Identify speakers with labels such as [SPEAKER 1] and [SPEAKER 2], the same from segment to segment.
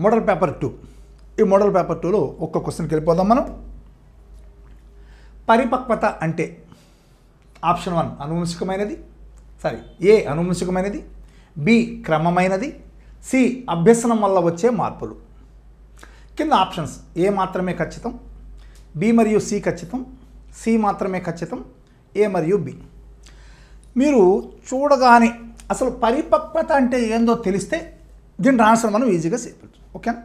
[SPEAKER 1] Model paper 2. ఈ model paper 2లో ఒక్క క్వశ్చన్కి వెళ్ళిపోదాం మనం. పరిపక్వత అంటే ఆప్షన్ 1 అనువంశికమైనది, ఏ అనువంశికమైనది, బి క్రమమైనది, సి అభ్యసనం వల్ల వచ్చే మార్పులు. కింద ఆప్షన్స్ ఏ మాత్రమే ఖచ్చితం, బి మరియు సి ఖచ్చితం, సి మాత్రమే ఖచ్చితం, ఏ మరియు బి. మీరు చూడగానే అసలు పరిపక్వత అంటే ఏందో తెలిస్తే దీని ఆన్సర్ మనం ఈజీగా చెప్పచ్చు. ఓకేనా?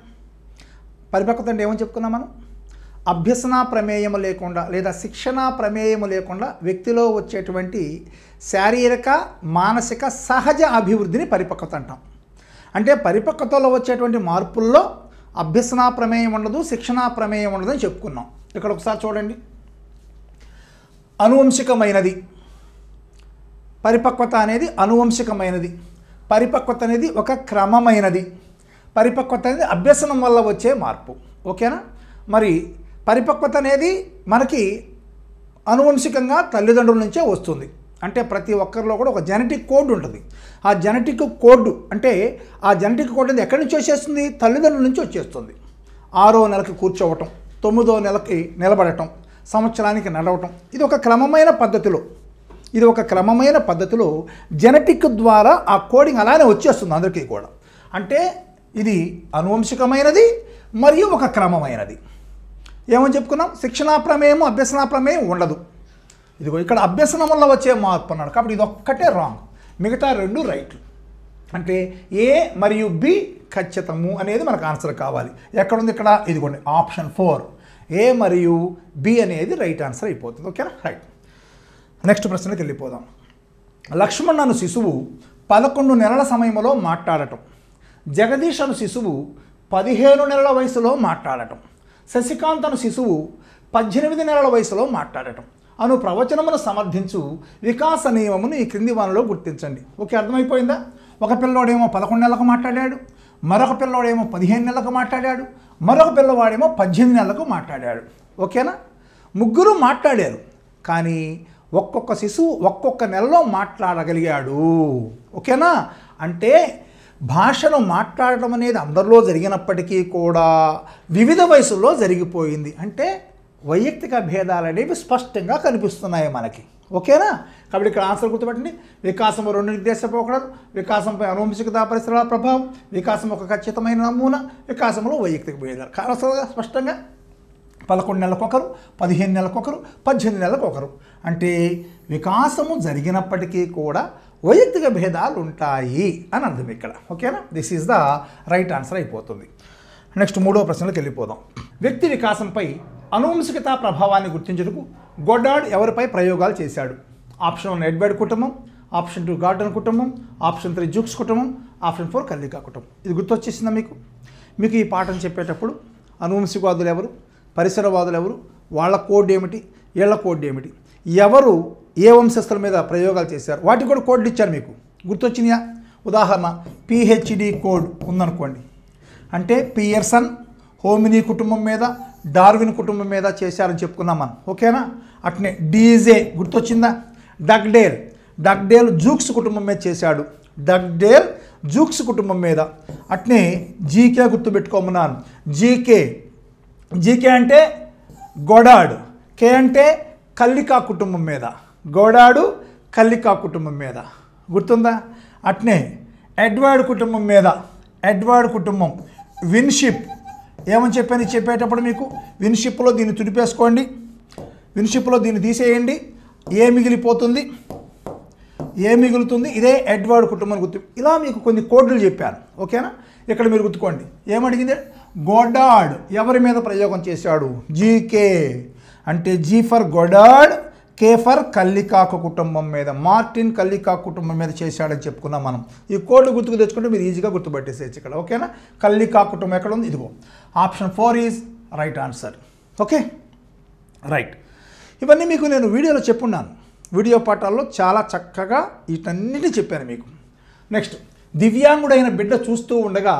[SPEAKER 1] పరిపక్వత అంటే ఏమని చెప్పుకున్నాం మనం? అభ్యసన ప్రమేయము లేకుండా లేదా శిక్షణ ప్రమేయము లేకుండా వ్యక్తిలో వచ్చేటువంటి శారీరక మానసిక సహజ అభివృద్ధిని పరిపక్వత అంటాం. అంటే పరిపక్వతలో వచ్చేటువంటి మార్పుల్లో అభ్యసన ప్రమేయం ఉండదు, శిక్షణ ప్రమేయం ఉండదు అని చెప్పుకున్నాం. ఇక్కడ ఒకసారి చూడండి. అనువంశికమైనది పరిపక్వత అనేది అనువంశికమైనది, పరిపక్వత అనేది ఒక క్రమమైనది, పరిపక్వత అనేది అభ్యసనం వల్ల వచ్చే మార్పు. ఓకేనా? మరి పరిపక్వత అనేది మనకి అనువంశికంగా తల్లిదండ్రుల నుంచే వస్తుంది. అంటే ప్రతి ఒక్కరిలో కూడా ఒక జెనెటిక్ కోడ్ ఉంటుంది. ఆ జెనెటిక్ కోడ్ అంటే ఆ జెనెటిక్ కోడ్ అనేది ఎక్కడి నుంచి వచ్చేస్తుంది? తల్లిదండ్రుల నుంచి వచ్చేస్తుంది. 6వ నెలకి కూర్చోవటం, 9వ నెలకి నిలబడటం, సంవత్సరానికి నడవటం, ఇది ఒక క్రమమైన పద్ధతిలో జెనెటిక్ ద్వారా ఆ కోడింగ్ అలానే వచ్చేస్తుంది అందరికీ కూడా. అంటే ఇది అనువంశికమైనది మరియు ఒక క్రమమైనది. ఏమని చెప్పుకున్నాం? శిక్షణా ప్రమేయము అభ్యసన ప్రమేయం ఉండదు. ఇదిగో ఇక్కడ అభ్యసనం వల్ల వచ్చే మార్పు అన్నాడు కాబట్టి ఇది ఒక్కటే రాంగ్, మిగతా 2 రైట్లు. అంటే ఏ మరియు బి ఖచ్చితము అనేది మనకు ఆన్సర్ కావాలి. ఎక్కడుంది ఇక్కడ? ఇదిగోండి ఆప్షన్ 4 ఏ మరియు బి అనేది రైట్ ఆన్సర్ అయిపోతుంది. ఓకేనా? రైట్. నెక్స్ట్ ప్రశ్నకి వెళ్ళిపోదాం. లక్ష్మణ్ అను శిశువు 11 నెలల సమయంలో మాట్లాడటం, జగదీష్ అను శిశువు 15 నెలల వయసులో మాట్లాడటం, శశికాంత్ అను శిశువు 18 నెలల వయసులో మాట్లాడటం అను ప్రవచనమును సమర్థించు వికాస నియమమును ఈ క్రింది వానిలో గుర్తించండి. ఓకే, అర్థమైపోయిందా? ఒక పిల్లోడేమో 11 నెలలకు మాట్లాడాడు, మరొక పిల్లోడేమో 15 నెలలకు మాట్లాడాడు, మరొక పిల్లవాడేమో 18 నెలలకు మాట్లాడాడు. ఓకేనా? ముగ్గురు మాట్లాడారు, కానీ ఒక్కొక్క శిశువు ఒక్కొక్క నెలలో మాట్లాడగలిగాడు. ఓకేనా? అంటే భాషను మాట్లాడడం అనేది అందరిలో జరిగినప్పటికీ కూడా వివిధ వయసుల్లో జరిగిపోయింది. అంటే వైయక్తిక భేదాలు అనేవి స్పష్టంగా కనిపిస్తున్నాయి మనకి. ఓకేనా? కాబట్టి ఇక్కడ ఆన్సర్ గుర్తుపెట్టండి. వికాసం 2 నిర్దేశపోకూడదు, వికాసంపై అనువంశికత పరిసరాల ప్రభావం, వికాసం ఒక ఖచ్చితమైన నమూనా, వికాసంలో వైయక్తిక భేదాలు కాస్త స్పష్టంగా 11 నెలలకు ఒకరు, 15 నెలలకు ఒకరు, 18 నెలలకు ఒకరు. అంటే వికాసము జరిగినప్పటికీ కూడా వైయక్తిక భేదాలు ఉంటాయి అని అర్థం ఇక్కడ. ఓకేనా? This is the right answer అయిపోతుంది. నెక్స్ట్ 3వ ప్రశ్నలోకి వెళ్ళిపోదాం. వ్యక్తి వికాసంపై అనువంశికత ప్రభావాన్ని గుర్తించుటకు గొడార్డ్ ఎవరిపై ప్రయోగాలు చేశాడు? ఆప్షన్ 1 ఎడ్వర్డ్ కుటుంబం, ఆప్షన్ 2 గార్డన్ కుటుంబం, ఆప్షన్ 3 జూక్స్ కుటుంబం, ఆప్షన్ 4 కల్లికా కుటుంబం. ఇది గుర్తొచ్చేసిందా మీకు ఈ పాఠం చెప్పేటప్పుడు అనువంశికవాదులు ఎవరు, పరిసరవాదులు ఎవరు, వాళ్ళ కోడ్ ఏమిటి, వీళ్ళ కోడ్ ఏమిటి, ఎవరు ఏ వంశస్థుల మీద ప్రయోగాలు చేశారు, వాటికి కూడా కోడ్లు ఇచ్చారు మీకు. గుర్తొచ్చిందా? ఉదాహరణ పిహెచ్డి కోడ్ ఉందనుకోండి, అంటే పియర్సన్ హోమినీ కుటుంబం మీద, డార్విన్ కుటుంబం మీద చేశారని చెప్పుకున్నాం మనం. ఓకేనా? అట్నే డీజే గుర్తొచ్చిందా? డగ్డేల్ జూక్స్ కుటుంబం మీద చేశాడు, డగ్డేల్ జూక్స్ కుటుంబం మీద. అట్నే జీకే గుర్తుపెట్టుకోమన్నాను, జీకే అంటే గొడార్డ్, కే అంటే కల్లికా కుటుంబం మీద, గొడార్డ్ కల్లికా కుటుంబం మీద. గుర్తుందా? అట్నే ఎడ్వర్డ్ కుటుంబం మీద, ఎడ్వర్డ్ కుటుంబం. విన్షిప్ ఏమని చెప్పేటప్పుడు మీకు విన్షిప్లో దీన్ని తుడిపేసుకోండి, విన్షిప్లో దీన్ని తీసేయండి, ఏ మిగిలిపోతుంది, ఏ మిగులుతుంది, ఇదే ఎడ్వర్డ్ కుటుంబం గుర్తు. ఇలా మీకు కొన్ని కోడ్లు చెప్పాను. ఓకేనా? ఇక్కడ మీరు గుర్తుకోండి. ఏమడిగింది? గొడార్డ్ ఎవరి మీద ప్రయోగం చేశాడు? జీకే అంటే G for Goddard, K for Kallikak కుటుంబం మీద, మార్టిన్ కల్లికాకు కుటుంబం మీద చేశాడని చెప్పుకున్నాం మనం. ఈ కోడ్లు గుర్తుకు తెచ్చుకుంటే మీరు ఈజీగా గుర్తుపట్టేసేయచ్చు ఇక్కడ. ఓకేనా? కల్లికా కుటుంబం ఎక్కడ ఉంది? ఇదిగో option 4 is right answer. Okay, right. ఇవన్నీ మీకు నేను వీడియోలో చెప్పున్నాను, వీడియో పాఠాల్లో చాలా చక్కగా వీటన్నిటిని చెప్పాను మీకు. నెక్స్ట్, దివ్యాంగుడైన బిడ్డ చూస్తూ ఉండగా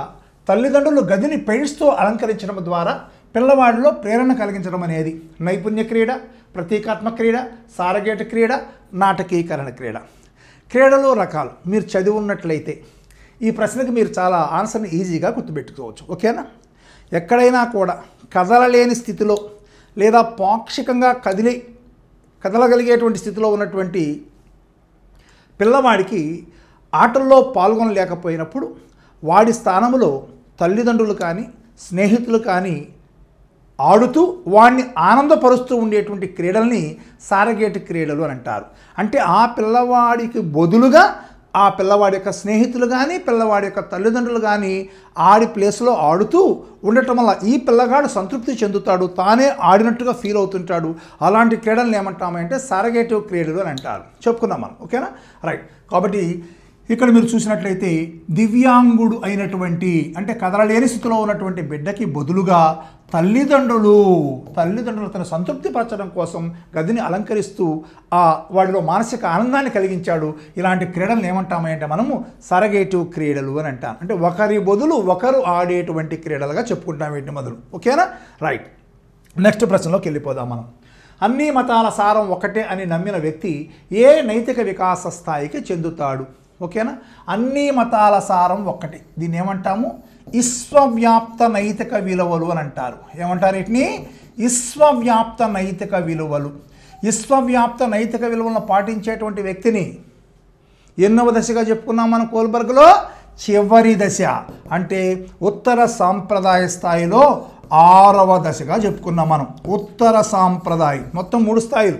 [SPEAKER 1] తల్లిదండ్రులు గదిని పెయింట్స్తో అలంకరించడం ద్వారా పిల్లవాడిలో ప్రేరణ కలిగించడం అనేది నైపుణ్య క్రీడ, ప్రతీకాత్మక క్రీడ, సారగేట క్రీడ, నాటకీకరణ క్రీడ. క్రీడలో రకాలు మీరు చదివి ఉన్నట్లయితే ఈ ప్రశ్నకి మీరు చాలా ఆన్సర్ని ఈజీగా గుర్తుపెట్టుకోవచ్చు. ఓకేనా? ఎక్కడైనా కూడా కదలలేని స్థితిలో లేదా పాక్షికంగా కదలగలిగేటువంటి స్థితిలో ఉన్నటువంటి పిల్లవాడికి ఆటల్లో పాల్గొనలేకపోయినప్పుడు వాడి స్థానంలో తల్లిదండ్రులు కానీ స్నేహితులు కానీ ఆడుతూ వాడిని ఆనందపరుస్తూ ఉండేటువంటి క్రీడల్ని సారగేట్ క్రీడలు అని అంటారు. అంటే ఆ పిల్లవాడికి బదులుగా ఆ పిల్లవాడి యొక్క స్నేహితులు కానీ పిల్లవాడి యొక్క తల్లిదండ్రులు కానీ ఆడి ప్లేస్లో ఆడుతూ ఉండటం వల్ల ఈ పిల్లగాడు సంతృప్తి చెందుతాడు, తానే ఆడినట్టుగా ఫీల్ అవుతుంటాడు. అలాంటి క్రీడలను ఏమంటామంటే సారగేటివ్ క్రీడలు అని అంటారు. చెప్పుకున్నాం మనం. ఓకేనా? రైట్. కాబట్టి ఇక్కడ మీరు చూసినట్లయితే దివ్యాంగుడు అయినటువంటి అంటే కదలలేని స్థితిలో ఉన్నటువంటి బిడ్డకి బదులుగా తల్లిదండ్రులు తను సంతృప్తిపరచడం కోసం గదిని అలంకరిస్తూ వాడిలో మానసిక ఆనందాన్ని కలిగించాడు. ఇలాంటి క్రీడలను ఏమంటామంటే మనము సరగేటివ్ క్రీడలు అని అంటాం. అంటే ఒకరి బదులు ఒకరు ఆడేటువంటి క్రీడలుగా చెప్పుకుంటాం వీటిని మొదలు. ఓకేనా? రైట్. నెక్స్ట్ ప్రశ్నలోకి వెళ్ళిపోదాం మనం. అన్ని మతాల సారం ఒకటే అని నమ్మిన వ్యక్తి ఏ నైతిక వికాస స్థాయికి చెందుతాడు? ఓకేనా? అన్ని మతాల సారం ఒక్కటే. దీన్ని ఏమంటాము? విశ్వవ్యాప్త నైతిక విలువలు అని అంటారు. ఏమంటారు వీటిని? విశ్వవ్యాప్త నైతిక విలువలు. విశ్వవ్యాప్త నైతిక విలువలను పాటించేటువంటి వ్యక్తిని ఎన్నవ దశగా చెప్పుకున్నాం మనం కోల్బర్గ్లో? చివరి దశ. అంటే ఉత్తర సాంప్రదాయ స్థాయిలో 6వ దశగా చెప్పుకున్నాం మనం. ఉత్తర సాంప్రదాయం మొత్తం 3 స్థాయిలు: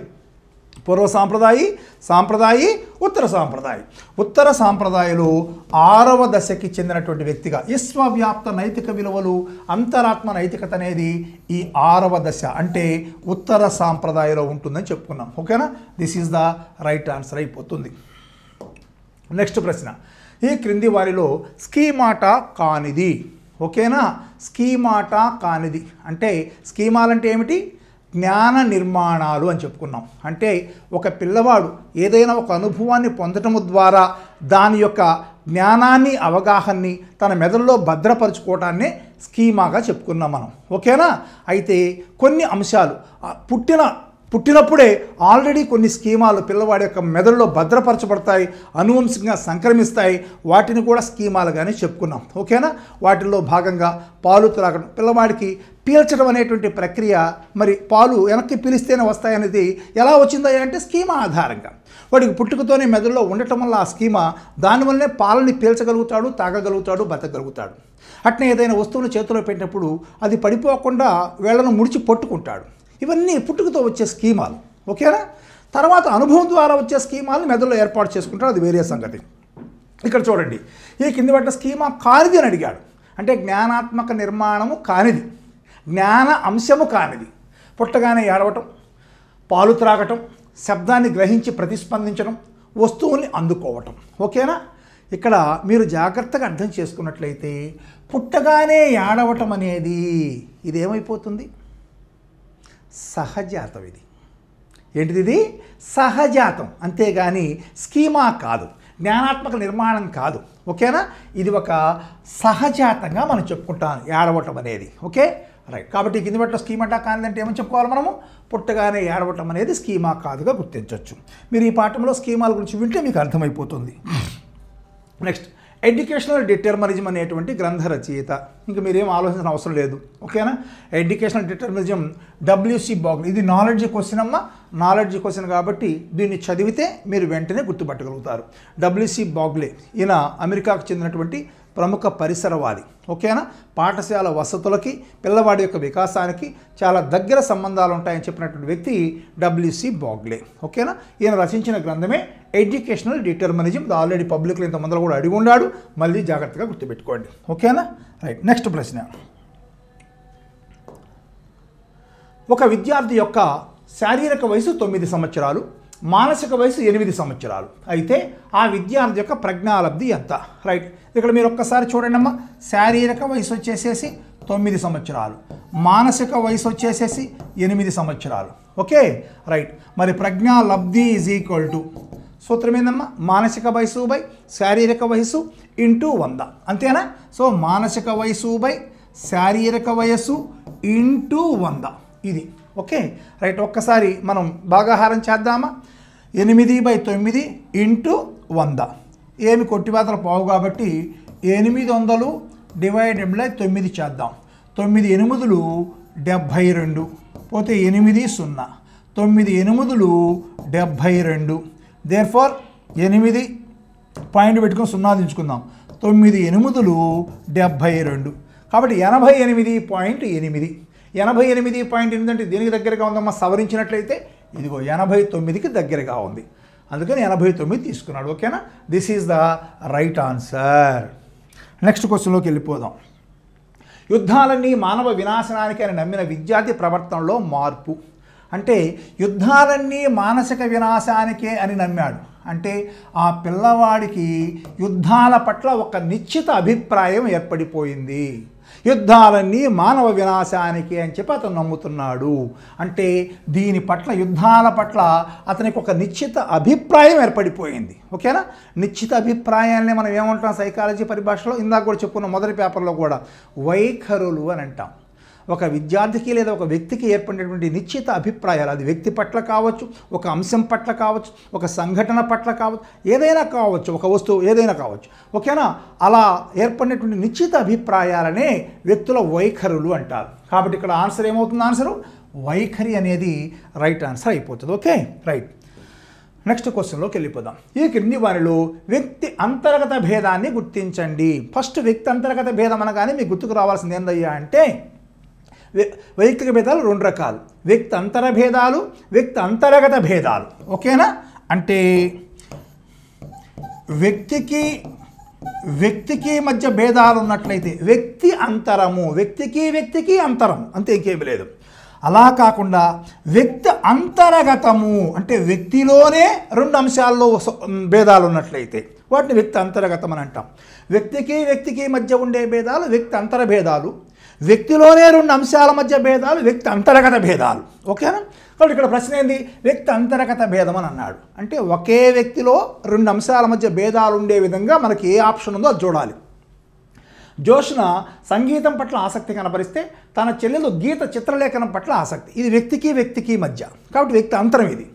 [SPEAKER 1] పూర్వ సాంప్రదాయి, సాంప్రదాయి, ఉత్తర సాంప్రదాయి. ఉత్తర సాంప్రదాయంలో 6వ దశకి చెందినటువంటి వ్యక్తిగా విశ్వవ్యాప్త నైతిక విలువలు, అంతరాత్మ నైతికత అనేది ఈ 6వ దశ అంటే ఉత్తర సాంప్రదాయంలో ఉంటుందని చెప్పుకున్నాం. ఓకేనా? This is the right answer అయిపోతుంది. నెక్స్ట్ ప్రశ్న. ఈ క్రింది వారిలో స్కీమాటా కానిది. ఓకేనా? స్కీమాటా కానిది అంటే స్కీమాలంటే ఏమిటి? జ్ఞాన నిర్మాణాలు అని చెప్పుకున్నాం. అంటే ఒక పిల్లవాడు ఏదైనా ఒక అనుభవాన్ని పొందటము ద్వారా దాని యొక్క జ్ఞానాన్ని అవగాహనని తన మెదడులో భద్రపరుచుకోవటాన్ని స్కీమాగా చెప్పుకున్నాం మనం. ఓకేనా? అయితే కొన్ని అంశాలు పుట్టినప్పుడే ఆల్రెడీ కొన్ని స్కీమాలు పిల్లవాడి యొక్క మెదడులో భద్రపరచబడతాయి, అనువంశికంగా సంక్రమిస్తాయి. వాటిని కూడా స్కీమాలుగానే చెప్పుకున్నాం. ఓకేనా? వాటిల్లో భాగంగా పాలు త్రాగడం, పిల్లవాడికి పీల్చడం అనేటువంటి ప్రక్రియ, మరి పాలు వెనక్కి పీలిస్తేనే వస్తాయనేది ఎలా వచ్చిందా అంటే స్కీమా ఆధారంగా. వాడికి పుట్టుకతోనే మెదడులో ఉండటం వల్ల ఆ స్కీమా దానివల్లనే పాలని పీల్చగలుగుతాడు, తాగగలుగుతాడు, బతకగలుగుతాడు. అట్నే ఏదైనా వస్తువును చేతిలో పెట్టినప్పుడు అది పడిపోకుండా వేళ్లను ముడిచి పట్టుకుంటాడు. ఇవన్నీ పుట్టుకతో వచ్చే స్కీమాలు. ఓకేనా? తర్వాత అనుభవం ద్వారా వచ్చే స్కీమాలను మెదడులో ఏర్పాటు చేసుకుంటాడు, అది వేరే సంగతి. ఇక్కడ చూడండి, ఈ కింది పట్ల స్కీమా కానిది అని అడిగాడు. అంటే జ్ఞానాత్మక నిర్మాణము కానిది, జ్ఞాన అంశము కానిది. పుట్టగానే ఏడవటం, పాలు త్రాగటం, శబ్దాన్ని గ్రహించి ప్రతిస్పందించడం, వస్తువుల్ని అందుకోవటం. ఓకేనా? ఇక్కడ మీరు జాగ్రత్తగా అర్థం చేసుకున్నట్లయితే పుట్టగానే ఏడవటం అనేది ఇదేమైపోతుంది? సహజాతం. ఇది ఏంటిది? ఇది సహజాతం, అంతేగాని స్కీమా కాదు, జ్ఞానాత్మక నిర్మాణం కాదు. ఓకేనా? ఇది ఒక సహజాతంగా మనం చెప్పుకుంటాం ఏడవటం అనేది. ఓకే? రైట్. కాబట్టి కింది పట్ల స్కీమాటా కానిదంటే ఏమని చెప్పుకోవాలి మనము? పుట్టగానే ఏడవటం అనేది స్కీమా కాదుగా గుర్తించవచ్చు. మీరు ఈ పాఠంలో స్కీమాల గురించి వింటే మీకు అర్థమైపోతుంది. నెక్స్ట్, ఎడ్యుకేషనల్ డిటర్మినిజం అనేటువంటి గ్రంథ రచయిత. ఇంకా మీరేం ఆలోచించిన అవసరం లేదు. ఓకేనా? Educational determinism WC Bagley. ఇది నాలెడ్జ్ క్వశ్చన్ అమ్మ, నాలెడ్జ్ క్వశ్చన్ కాబట్టి దీన్ని చదివితే మీరు వెంటనే గుర్తుపట్టగలుగుతారు. డబ్ల్యూసి బాగ్లే ఈయన అమెరికాకు చెందినటువంటి ప్రముఖ పరిసరవాది. ఓకేనా? పాఠశాల వసతులకి పిల్లవాడి యొక్క వికాసానికి చాలా దగ్గర సంబంధాలు ఉంటాయని చెప్పినటువంటి వ్యక్తి డబ్ల్యూసి బాగ్లే. ఓకేనా? ఈయన రచించిన గ్రంథమే ఎడ్యుకేషనల్ డిటర్మినిజం. ఆల్రెడీ పబ్లిక్లో ఇంత ముందర కూడా అడిగి ఉన్నాడు, మళ్ళీ జాగ్రత్తగా గుర్తుపెట్టుకోండి. ఓకేనా? రైట్. నెక్స్ట్ ప్రశ్న. ఒక విద్యార్థి యొక్క శారీరక వయసు 9 సంవత్సరాలు, మానసిక వయసు 8 సంవత్సరాలు. అయితే ఆ విద్యార్థి యొక్క ప్రజ్ఞాలబ్ధి ఎంత? రైట్. ఇక్కడ మీరు ఒక్కసారి చూడండి అమ్మా. శారీరక వయసు వచ్చేసేసి 9 సంవత్సరాలు, మానసిక వయసు వచ్చేసేసి 8 సంవత్సరాలు. ఓకే? రైట్. మరి ప్రజ్ఞాలబ్ధి ఈజ్ ఈక్వల్ టు సూత్రం ఏందమ్మా? మానసిక వయసు బై శారీరక వయసు ఇంటూ 100. అంతేనా? సో మానసిక వయసు బై శారీరక వయసు ఇంటూ 100 ఇది. ఓకే? రైట్. ఒక్కసారి మనం భాగాహారం చేద్దామా? 8/9 ఇంటూ 100. ఏమి కొట్టివేతలు పోవు కాబట్టి 800 డివైడెడ్ బై 9 చేద్దాం. 9 8లు 72 పోతే 8 0 9 8లు 72. దేర్ఫోర్ 8 పాయింట్ పెట్టుకొని 0 దించుకుందాం. 9 8లు 72 కాబట్టి 88.8. 88.8 అంటే దేనికి దగ్గరగా ఉందమ్మా? సవరించినట్లయితే ఇదిగో 89కి దగ్గరగా ఉంది. అందుకని 89 తీసుకున్నాడు. ఓకేనా? This is the right answer. Next క్వశ్చన్లోకి వెళ్ళిపోదాం. యుద్ధాలన్నీ మానవ వినాశనానికి అని నమ్మిన విద్యార్థి ప్రవర్తనలో మార్పు. అంటే యుద్ధాలన్నీ మానసిక వినాశానికే అని నమ్మాడు. అంటే ఆ పిల్లవాడికి యుద్ధాల పట్ల ఒక నిశ్చిత అభిప్రాయం ఏర్పడిపోయింది. యుద్ధాలన్నీ మానవ వినాశానికి అని చెప్పి అతను నమ్ముతున్నాడు. అంటే దీని పట్ల, యుద్ధాల పట్ల అతనికి ఒక నిశ్చిత అభిప్రాయం ఏర్పడిపోయింది. ఓకేనా? నిశ్చిత అభిప్రాయాన్ని మనం ఏమంటాం సైకాలజీ పరిభాషలో? ఇందాక కూడా చెప్పుకున్న మొదటి పేపర్లో కూడా వైఖరులు అని అంటాం. ఒక విద్యార్థికి లేదా ఒక వ్యక్తికి ఏర్పడినటువంటి నిశ్చిత అభిప్రాయాలు, అది వ్యక్తి పట్ల కావచ్చు, ఒక అంశం పట్ల కావచ్చు, ఒక సంఘటన పట్ల కావచ్చు, ఏదైనా కావచ్చు, ఒక వస్తువు ఏదైనా కావచ్చు. ఓకేనా? అలా ఏర్పడినటువంటి నిశ్చిత అభిప్రాయాలనే వ్యక్తుల వైఖరులు అంటారు. కాబట్టి ఇక్కడ ఆన్సర్ ఏమవుతుంది? ఆన్సరు వైఖరి అనేది రైట్ ఆన్సర్ అయిపోతుంది. Okay, right. నెక్స్ట్ క్వశ్చన్లోకి వెళ్ళిపోదాం. ఈ క్రింది వారిలో వ్యక్తి అంతర్గత భేదాన్ని గుర్తించండి. ఫస్ట్ వ్యక్తి అంతర్గత భేదం అనగానే మీకు గుర్తుకు రావాల్సింది ఏందయ్యా అంటే, వైయక్తిక భేదాలు 2 రకాలు: వ్యక్తి అంతర భేదాలు, వ్యక్తి అంతర్గత భేదాలు. ఓకేనా? అంటే వ్యక్తికి మధ్య భేదాలు ఉన్నట్లయితే వ్యక్తి అంతరము, వ్యక్తికి అంతరం, అంతే, ఇంకేమీ లేదు. అలా కాకుండా వ్యక్తి అంతర్గతము అంటే వ్యక్తిలోనే 2 అంశాల్లో భేదాలు ఉన్నట్లయితే వాటిని వ్యక్తి అంతర్గతం అని అంటాం. వ్యక్తికి మధ్య ఉండే భేదాలు వ్యక్తి అంతర భేదాలు, వ్యక్తిలోనే 2 అంశాల మధ్య భేదాలు వ్యక్తి అంతర్గత భేదాలు. ఓకేనా? కాబట్టి ఇక్కడ ప్రశ్న ఏంది? వ్యక్తి అంతర్గత భేదం అని అన్నాడు. అంటే ఒకే వ్యక్తిలో 2 అంశాల మధ్య భేదాలు ఉండే విధంగా మనకి ఏ ఆప్షన్ ఉందో అది చూడాలి. జోష్న సంగీతం పట్ల ఆసక్తి కనబరిస్తే తన చెల్లెలు గీత చిత్రలేఖనం పట్ల ఆసక్తి. ఇది వ్యక్తికి మధ్య, కాబట్టి వ్యక్తి అంతరం ఇది.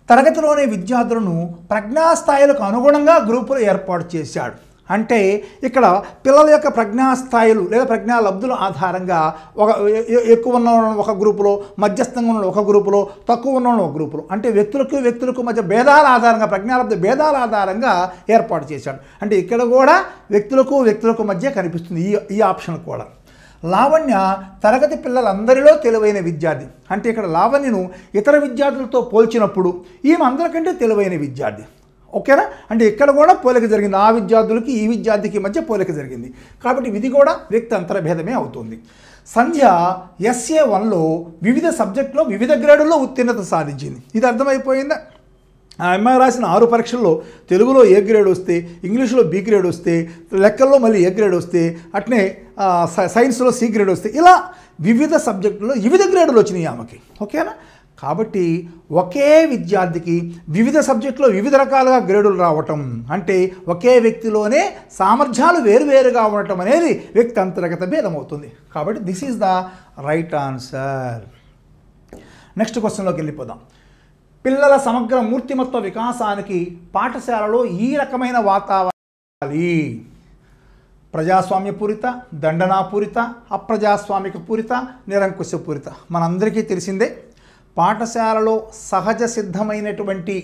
[SPEAKER 1] తరగతిలోని విద్యార్థులను ప్రజ్ఞాస్థాయిలకు అనుగుణంగా గ్రూపులు ఏర్పాటు చేశాడు. అంటే ఇక్కడ పిల్లల యొక్క ప్రజ్ఞాస్థాయిలు లేదా ప్రజ్ఞా లబ్ధుల ఆధారంగా ఎక్కువ ఉన్న ఒక గ్రూపులో, మధ్యస్థంగా ఉన్న ఒక గ్రూపులో, తక్కువ ఉన్న ఒక గ్రూపులో, అంటే వ్యక్తులకు మధ్య భేదాల ఆధారంగా, ప్రజ్ఞాలబ్ధ భేదాల ఆధారంగా ఏర్పాటు చేశాడు. అంటే ఇక్కడ కూడా వ్యక్తులకు మధ్య కనిపిస్తుంది ఈ ఆప్షన్ కూడా. లావణ్య తరగతి పిల్లలందరిలో తెలివైన విద్యార్థి. అంటే ఇక్కడ లావణ్యను ఇతర విద్యార్థులతో పోల్చినప్పుడు ఈమె అందరికంటే తెలివైన విద్యార్థి. ఓకేనా? అంటే ఇక్కడ కూడా పోలిక జరిగింది. ఆ విద్యార్థులకి ఈ విద్యార్థికి మధ్య పోలిక జరిగింది. కాబట్టి ఇది కూడా వ్యక్తి అంతర్భేదమే అవుతుంది. సంధ్య SA1లో వివిధ సబ్జెక్టులో వివిధ గ్రేడుల్లో ఉత్తీర్ణత సాధించింది. ఇది అర్థమైపోయిందా? ఆ అమ్మాయి రాసిన 6 పరీక్షల్లో తెలుగులో A గ్రేడ్ వస్తే, ఇంగ్లీష్లో B గ్రేడ్ వస్తే, లెక్కల్లో మళ్ళీ A గ్రేడ్ వస్తే, అట్నే సైన్స్లో C గ్రేడ్ వస్తే, ఇలా వివిధ సబ్జెక్టుల్లో వివిధ గ్రేడులు వచ్చినాయి ఆమెకి. ఓకేనా? కాబట్టి ఒకే విద్యార్థికి వివిధ సబ్జెక్టులో వివిధ రకాలుగా గ్రేడులు రావటం అంటే ఒకే వ్యక్తిలోనే సామర్థ్యాలు వేరువేరుగా ఉండటం అనేది వ్యక్తి అంతర్గత భేదం అవుతుంది. కాబట్టి this is the right answer. Next క్వశ్చన్లోకి వెళ్ళిపోదాం. పిల్లల సమగ్ర మూర్తిమత్వ వికాసానికి పాఠశాలలో ఈ రకమైన వాతావరణం: ప్రజాస్వామ్యపూరిత, దండనాపూరిత, అప్రజాస్వామిక పూరిత, నిరంకుశపూరిత. మనందరికీ తెలిసిందే, పాఠశాలలో సహజ సిద్ధమైనటువంటి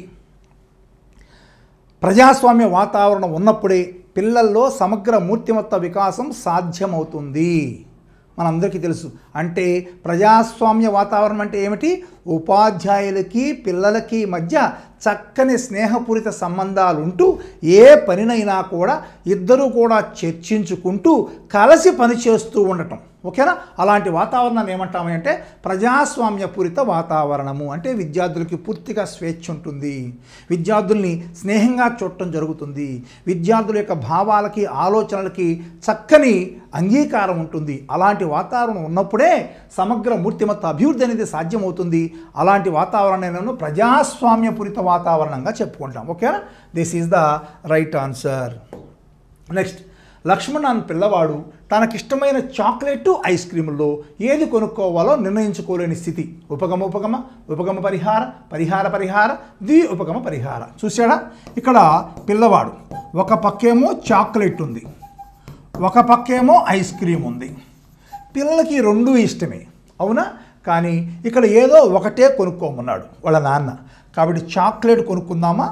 [SPEAKER 1] ప్రజాస్వామ్య వాతావరణం ఉన్నప్పుడే పిల్లల్లో సమగ్ర మూర్తిమత్వ వికాసం సాధ్యమవుతుంది. మనందరికీ తెలుసు. అంటే ప్రజాస్వామ్య వాతావరణం అంటే ఏమిటి? ఉపాధ్యాయులకి పిల్లలకి మధ్య చక్కని స్నేహపూరిత సంబంధాలు ఉంటూ ఏ పనినైనా కూడా ఇద్దరూ కూడా చర్చించుకుంటూ కలిసి పనిచేస్తూ ఉండటం. ఓకేనా? అలాంటి వాతావరణాన్ని ఏమంటామంటే ప్రజాస్వామ్యపూరిత వాతావరణము. అంటే విద్యార్థులకి పూర్తిగా స్వేచ్ఛ ఉంటుంది, విద్యార్థుల్ని స్నేహంగా చూడటం జరుగుతుంది, విద్యార్థుల యొక్క భావాలకి ఆలోచనలకి చక్కని అంగీకారం ఉంటుంది. అలాంటి వాతావరణం ఉన్నప్పుడే సమగ్ర మూర్తిమత్వ అభివృద్ధి అనేది సాధ్యమవుతుంది. అలాంటి వాతావరణాన్ని ప్రజాస్వామ్యపూరిత వాతావరణంగా చెప్పుకుంటాం. ఓకేనా? This is the right answer. Next, Lakshman అన్న పిల్లవాడు తనకిష్టమైన చాక్లెట్, ఐస్ క్రీముల్లో ఏది కొనుక్కోవాలో నిర్ణయించుకోలేని స్థితి. ఉపగమ పరిహార, ఉపగమ పరిహార. చూసాడా? ఇక్కడ పిల్లవాడు ఒక పక్కేమో చాక్లెట్ ఉంది, ఒక పక్కేమో ఐస్ క్రీమ్ ఉంది. పిల్లలకి రెండూ ఇష్టమే, అవునా? కానీ ఇక్కడ ఏదో ఒకటే కొనుక్కోమన్నాడు వాళ్ళ నాన్న. కాబట్టి చాక్లెట్ కొనుక్కుందామా,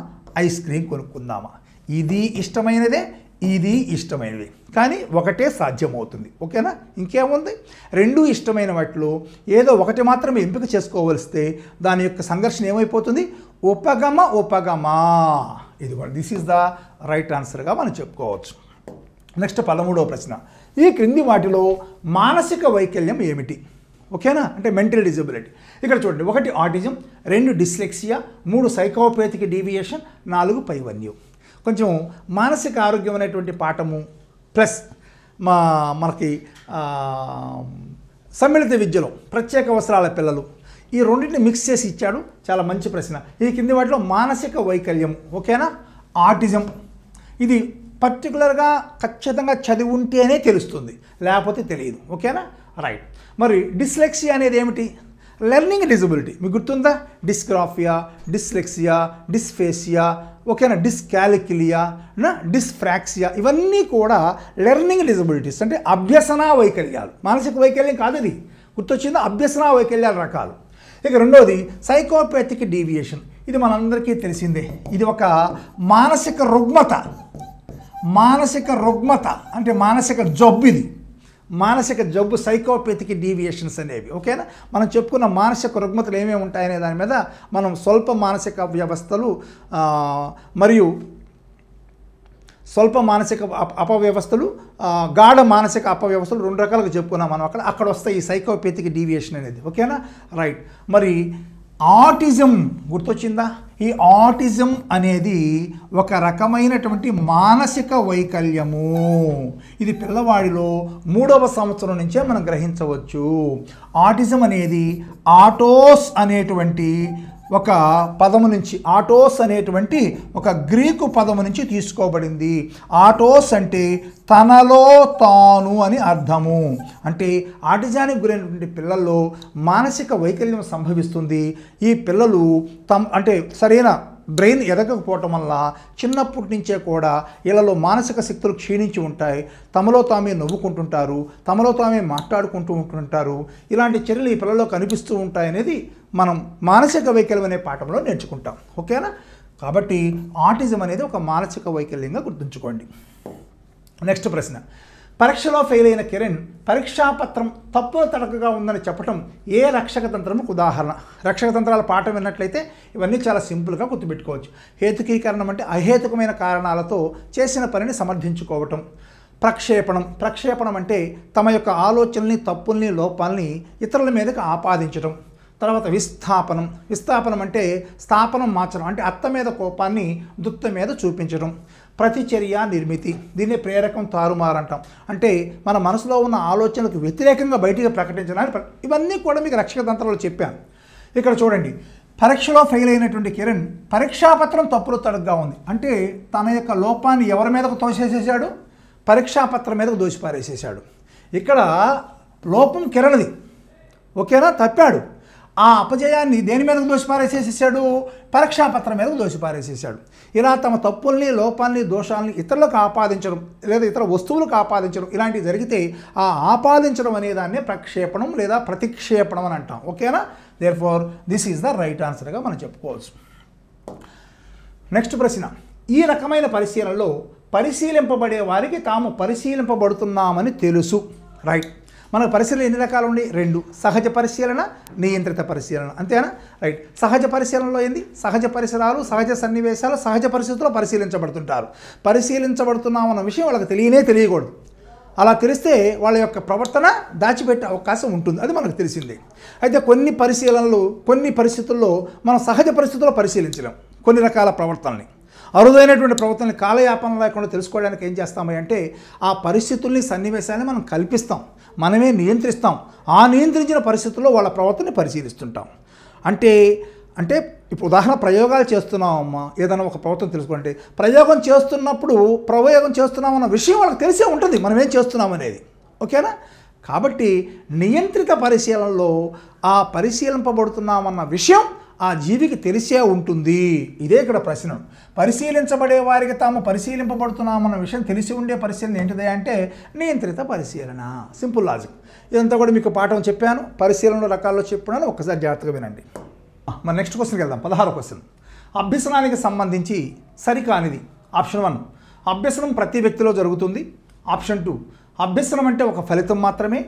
[SPEAKER 1] ఐస్ క్రీమ్ కొనుక్కుందామా? ఇది ఇష్టమైనదే, ఇది ఇష్టమైనది, కానీ ఒకటే సాధ్యమవుతుంది. ఓకేనా? ఇంకేముంది? రెండు ఇష్టమైన వాటిలో ఏదో ఒకటి మాత్రమే ఎంపిక చేసుకోవలిస్తే దాని యొక్క సంఘర్షణ ఏమైపోతుంది? ఉపగమా. ఇది కూడా దిస్ ఈజ్ ద రైట్ ఆన్సర్గా మనం చెప్పుకోవచ్చు. నెక్స్ట్ 13వ ప్రశ్న. ఈ క్రింది వాటిలో మానసిక వైకల్యం ఏమిటి? ఓకేనా? అంటే మెంటల్ డిజబిలిటీ. ఇక్కడ చూడండి, 1 ఆటిజం, 2 డిస్లెక్సియా, 3 సైకోపేథిక్ డీవియేషన్, 4 పైవన్యం. కొంచెం మానసిక ఆరోగ్యం అనేటువంటి పాఠము ప్లస్ మనకి సమ్మిళిత విద్యలో ప్రత్యేక అవసరాల పిల్లలు, ఈ రెండింటిని మిక్స్ చేసి ఇచ్చాడు. చాలా మంచి ప్రశ్న. ఈ కింది వాటిలో మానసిక వైకల్యం, ఓకేనా, ఆటిజం, ఇది పర్టికులర్గా ఖచ్చితంగా చదివి ఉంటేనే తెలుస్తుంది, లేకపోతే తెలియదు. ఓకేనా? రైట్. మరి డిస్లెక్సియా అనేది ఏమిటి? Learning disability. మీకు గుర్తుందా? డిస్గ్రాఫియా, డిస్లెక్సియా, డిస్ఫేసియా, ఓకేనా, డిస్కాలిక్యులియా, డిస్ఫ్రాక్సియా, ఇవన్నీ కూడా లెర్నింగ్ డిజబిలిటీస్, అంటే అభ్యసన వైకల్యాలు. మానసిక వైకల్యం కాదు ఇది, గుర్తొచ్చిందా? అభ్యసన వైకల్యాల రకాలు. ఇక రెండోది సైకోపేథిక్ డీవియేషన్. ఇది మనందరికీ తెలిసిందే. ఇది ఒక మానసిక రుగ్మత. అంటే మానసిక జబ్బు. ఇది మానసిక జబ్బు, సైకోపేథిక్ డీవియేషన్స్ అనేవి. ఓకేనా? మనం చెప్పుకున్న మానసిక రుగ్మతలు ఏమేమి ఉంటాయనే దాని మీద మనం స్వల్ప మానసిక వ్యవస్థలు మరియు స్వల్ప మానసిక అపవ్యవస్థలు, గాఢ మానసిక అపవ్యవస్థలు 2 రకాలుగా చెప్పుకున్నాం మనం. అక్కడ వస్తాయి ఈ సైకోపేథిక్ డీవియేషన్ అనేది. ఓకేనా? రైట్. మరి ఆటిజం గుర్తొచ్చిందా? ఈ ఆటిజం అనేది ఒక రకమైనటువంటి మానసిక వైకల్యము. ఇది పిల్లవాడిలో 3వ సంవత్సరం నుంచే మనం గ్రహించవచ్చు. ఆటిజం అనేది ఆటోస్ అనేటువంటి ఒక పదము నుంచి, ఆటోస్ అనేటువంటి ఒక గ్రీకు పదము నుంచి తీసుకోబడింది. ఆటోస్ అంటే తనలో తాను అని అర్థము. అంటే ఆటిజానికి గురైనటువంటి పిల్లల్లో మానసిక వైకల్యం సంభవిస్తుంది. ఈ పిల్లలు అంటే సరైన బ్రెయిన్ ఎదగకపోవటం వల్ల చిన్నప్పటి నుంచే కూడా వీళ్ళలో మానసిక శక్తులు క్షీణించి ఉంటాయి. తమలో తామే నవ్వుకుంటుంటారు, తమలో తామే మాట్లాడుకుంటూ ఉంటుంటారు. ఇలాంటి చర్యలు ఈ పిల్లల్లో కనిపిస్తూ ఉంటాయనేది మనం మానసిక వైకల్యం అనే పాఠంలో నేర్చుకుంటాం. ఓకేనా? కాబట్టి ఆటిజం అనేది ఒక మానసిక వైకల్యంగా గుర్తుంచుకోండి. నెక్స్ట్ ప్రశ్న. పరీక్షలో ఫెయిల్ అయిన కిరణ్ పరీక్షాపత్రం తప్పుల తడకగా ఉందని చెప్పటం ఏ రక్షక తంత్రముకు ఉదాహరణ? రక్షక తంత్రాల పాఠం విన్నట్లయితే ఇవన్నీ చాలా సింపుల్గా గుర్తుపెట్టుకోవచ్చు. హేతుకీకరణం అంటే అహేతుకమైన కారణాలతో చేసిన పనిని సమర్థించుకోవటం. ప్రక్షేపణం అంటే తమ యొక్క ఆలోచనల్ని, తప్పుల్ని, లోపాలని ఇతరుల మీదకి ఆపాదించడం. తర్వాత విస్థాపనం అంటే స్థాపనం మార్చడం, అంటే అత్త మీద కోపాన్ని దుత్త మీద చూపించడం. ప్రతిచర్య నిర్మితి, దీన్ని ప్రేరకం తారుమారు అంటాం. అంటే మన మనసులో ఉన్న ఆలోచనలకు వ్యతిరేకంగా బయటికి ప్రకటించడానికి. ఇవన్నీ కూడా మీకు రక్షక తంత్రాలు చెప్పాను. ఇక్కడ చూడండి, పరీక్షలో ఫెయిల్ అయినటువంటి కిరణ్ పరీక్షాపత్రం తప్పులు తడగ్గా ఉంది. అంటే తన యొక్క లోపాన్ని ఎవరి మీదకు తోసేసేసాడు? పరీక్షాపత్రం మీదకు దోసిపారేసేసాడు. ఇక్కడ లోపం కిరణ్ది. ఓకేనా? తప్పాడు. ఆ అపజయాన్ని దేని మీదకు దోసిపారేసేసాడు? పరీక్షాపత్రం మీదకు దోసిపారేసేసాడు. ఇలా తమ తప్పుల్ని, లోపాలని, దోషాలని ఇతరులకు ఆపాదించడం లేదా ఇతర వస్తువులకు ఆపాదించడం ఇలాంటివి జరిగితే ఆ ఆపాదించడం అనే దాన్నే ప్రక్షేపణం లేదా ప్రతిక్షేపణం అని అంటాం. ఓకేనా? Therefore this is the right ఆన్సర్గా మనం చెప్పుకోవచ్చు. నెక్స్ట్ ప్రశ్న. ఈ రకమైన పరిశీలనలో పరిశీలింపబడే వారికి తాము పరిశీలింపబడుతున్నామని తెలుసు. రైట్. మనకు పరిశీలన ఎన్ని రకాలు ఉన్నాయి? 2. సహజ పరిశీలన, నియంత్రిత పరిశీలన. అంతేనా? రైట్. సహజ పరిశీలనలో ఏంది? సహజ పరిసరాలు, సహజ సన్నివేశాలు, సహజ పరిస్థితుల్లో పరిశీలించబడుతుంటారు. పరిశీలించబడుతున్నామన్న విషయం వాళ్ళకి తెలియకూడదు. అలా తెలిస్తే వాళ్ళ యొక్క ప్రవర్తన దాచిపెట్టే అవకాశం ఉంటుంది. అది మనకు తెలిసిందే. అయితే కొన్ని పరిస్థితుల్లో మనం సహజ పరిస్థితుల్లో పరిశీలించలేం కొన్ని రకాల ప్రవర్తనని. అరుదైనటువంటి ప్రవర్తనని కాలయాపన లేకుండా తెలుసుకోవడానికి ఏం చేస్తామని అంటే ఆ పరిస్థితుల్ని, సన్నివేశాన్ని మనం కల్పిస్తాం, మనమే నియంత్రిస్తాం. ఆ నియంత్రించిన పరిస్థితుల్లో వాళ్ళ ప్రవర్తనని పరిశీలిస్తుంటాం. అంటే ఇప్పుడు ఉదాహరణ ప్రయోగాలు చేస్తున్నామమ్మా, ఏదైనా ఒక ప్రవర్తన తెలుసుకుంటే ప్రయోగం చేస్తున్నామన్న విషయం వాళ్ళకి తెలిసే ఉంటుంది మనం ఏం చేస్తున్నామనేది. ఓకేనా? కాబట్టి నియంత్రిత పరిశీలనలో ఆ పరిశీలింపబడుతున్నామన్న విషయం ఆ జీవికి తెలిసే ఉంటుంది. ఇదే ఇక్కడ ప్రశ్న. పరిశీలించబడే వారికి తాము పరిశీలింపబడుతున్నామన్న విషయం తెలిసి ఉండే పరిశీలన ఏంటిది అంటే నియంత్రిత పరిశీలన. Simple logic. ఇదంతా కూడా మీకు పాఠం చెప్పాను, పరిశీలన రకాల్లో చెప్పున్నాను, ఒక్కసారి జాగ్రత్తగా వినండి. మన నెక్స్ట్ క్వశ్చన్కి వెళ్దాం. 16వ క్వశ్చన్. అభ్యసనానికి సంబంధించి సరికానిది. ఆప్షన్ 1 అభ్యసనం ప్రతి వ్యక్తిలో జరుగుతుంది. ఆప్షన్ 2 అభ్యసనం అంటే ఒక ఫలితం మాత్రమే.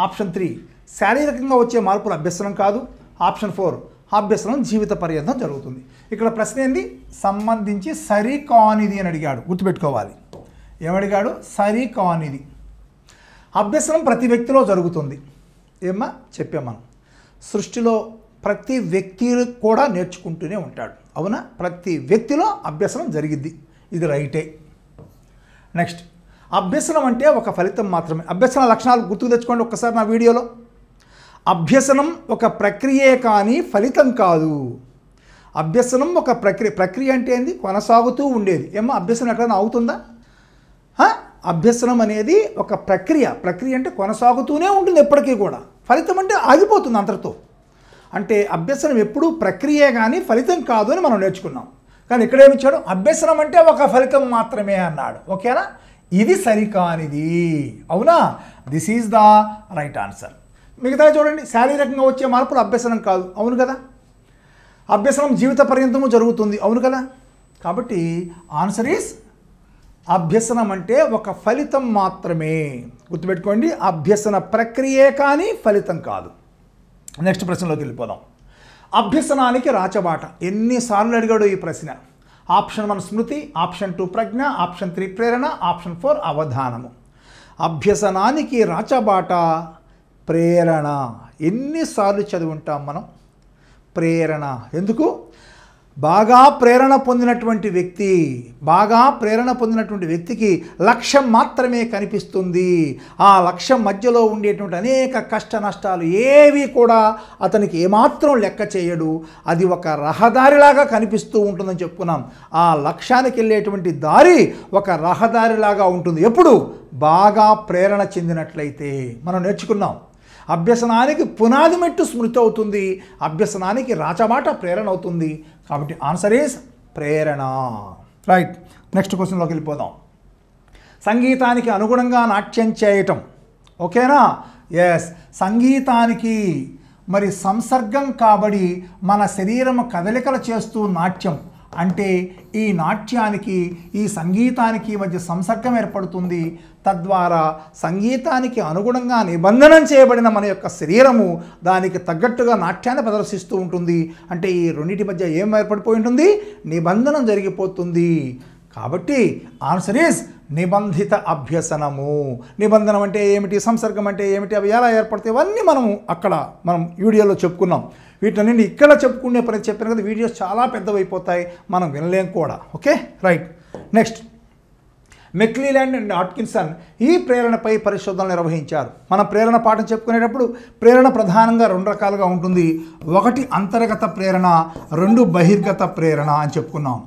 [SPEAKER 1] ఆప్షన్ 3 శారీరకంగా వచ్చే మార్పులు అభ్యసనం కాదు. ఆప్షన్ 4 అభ్యసనం జీవిత పర్యంతం జరుగుతుంది. ఇక్కడ ప్రశ్న ఏంది? సంబంధించి సరికానిది అని అడిగాడు. గుర్తుపెట్టుకోవాలి. ఏమడిగాడు? సరికానిది. అభ్యసనం ప్రతి వ్యక్తిలో జరుగుతుంది. ఏమ్మా చెప్పాం మనం. సృష్టిలో ప్రతి వ్యక్తి కూడా నేర్చుకుంటూనే ఉంటాడు. అవునా? ప్రతి వ్యక్తిలో అభ్యసనం జరిగిద్ది. ఇది రైటే. నెక్స్ట్, అభ్యసనం అంటే ఒక ఫలితం మాత్రమే. అభ్యసన లక్షణాలు గుర్తుకు తెచ్చుకోండి ఒక్కసారి నా వీడియోలో. అభ్యసనం ఒక ప్రక్రియే కానీ ఫలితం కాదు. అభ్యసనం ఒక ప్రక్రియ అంటే ఏంది? కొనసాగుతూ ఉండేది. ఏమో అభ్యసనం ఎక్కడైనా అవుతుందా? అభ్యసనం అనేది ఒక ప్రక్రియ అంటే కొనసాగుతూనే ఉంటుంది ఎప్పటికీ కూడా. ఫలితం అంటే ఆగిపోతుంది అంతటితో. అంటే అభ్యసనం ఎప్పుడూ ప్రక్రియే కానీ ఫలితం కాదు అని మనం నేర్చుకున్నాం. కానీ ఇక్కడ ఏమిచ్చాడు? అభ్యసనం అంటే ఒక ఫలితం మాత్రమే అన్నాడు. ఓకేనా? ఇది సరికానిది. అవునా? This is the right answer. మిగతా చూడండి. శారీరకంగా వచ్చే మార్పులు అభ్యసనం కాదు. అవును కదా? అభ్యసనం జీవిత పర్యంతము జరుగుతుంది. అవును కదా? కాబట్టి ఆన్సర్ ఈజ్ అభ్యసనం అంటే ఒక ఫలితం మాత్రమే. గుర్తుపెట్టుకోండి. అభ్యసన ప్రక్రియే కానీ ఫలితం కాదు. నెక్స్ట్ ప్రశ్నలోకి వెళ్ళిపోదాం. అభ్యసనానికి రాచబాట. ఎన్నిసార్లు అడిగాడు ఈ ప్రశ్న? ఆప్షన్ 1 స్మృతి, ఆప్షన్ 2 ప్రజ్ఞ, ఆప్షన్ 3 ప్రేరణ, ఆప్షన్ 4 అవధానము. అభ్యసనానికి రాచబాట ప్రేరణ. ఎన్నిసార్లు చదువుంటాం మనం? ప్రేరణ. ఎందుకు? బాగా ప్రేరణ పొందినటువంటి వ్యక్తికి లక్ష్యం మాత్రమే కనిపిస్తుంది. ఆ లక్ష్యం మధ్యలో ఉండేటువంటి అనేక కష్ట నష్టాలు ఏవి కూడా అతనికి ఏమాత్రం లెక్క చేయడు. అది ఒక రహదారిలాగా కనిపిస్తూ ఉంటుందని చెప్పుకున్నాం. ఆ లక్ష్యానికి వెళ్ళేటువంటి దారి ఒక రహదారిలాగా ఉంటుంది. ఎప్పుడు? బాగా ప్రేరణ చెందినట్లయితే. మనం నేర్చుకున్నాం. అభ్యసనానికి పునాది మెట్టు స్మృతి అవుతుంది. అభ్యసనానికి రాచబాట ప్రేరణ అవుతుంది. కాబట్టి ఆన్సర్ ఈజ్ ప్రేరణ. రైట్. నెక్స్ట్ క్వశ్చన్లోకి వెళ్ళిపోదాం. సంగీతానికి అనుగుణంగా నాట్యం చేయటం. ఓకేనా? ఎస్. సంగీతానికి మరి సంసర్గం కాబడి మన శరీరం కదలికలు చేస్తూ నాట్యం అంటే ఈ నాట్యానికి ఈ సంగీతానికి మధ్య సంసర్గం ఏర్పడుతుంది. తద్వారా సంగీతానికి అనుగుణంగా నిబంధనం చేయబడిన మన యొక్క శరీరము దానికి తగ్గట్టుగా నాట్యాన్ని ప్రదర్శిస్తూ ఉంటుంది. అంటే ఈ రెండింటి మధ్య ఏం ఏర్పడిపోయి ఉంటుంది? నిబంధనం జరిగిపోతుంది. కాబట్టి ఆన్సర్ ఈజ్ నిబంధిత అభ్యసనము. నిబంధనం అంటే ఏమిటి? సంసర్గం అంటే ఏమిటి? అవి ఎలా ఏర్పడతాయి? ఇవన్నీ మనం వీడియోలో చెప్పుకున్నాం. వీటన్నింటి ఇక్కడ చెప్పుకునే పని చెప్పాను కదా. వీడియోస్ చాలా పెద్దవైపోతాయి, మనం వినలేం కూడా. Okay, right. Next, McClelland and Atkinson ఈ ప్రేరణపై పరిశోధనలు నిర్వహించారు. మనం ప్రేరణ పాఠం చెప్పుకునేటప్పుడు ప్రేరణ ప్రధానంగా 2 రకాలుగా ఉంటుంది. 1 అంతర్గత ప్రేరణ, 2 బహిర్గత ప్రేరణ అని చెప్పుకున్నాం.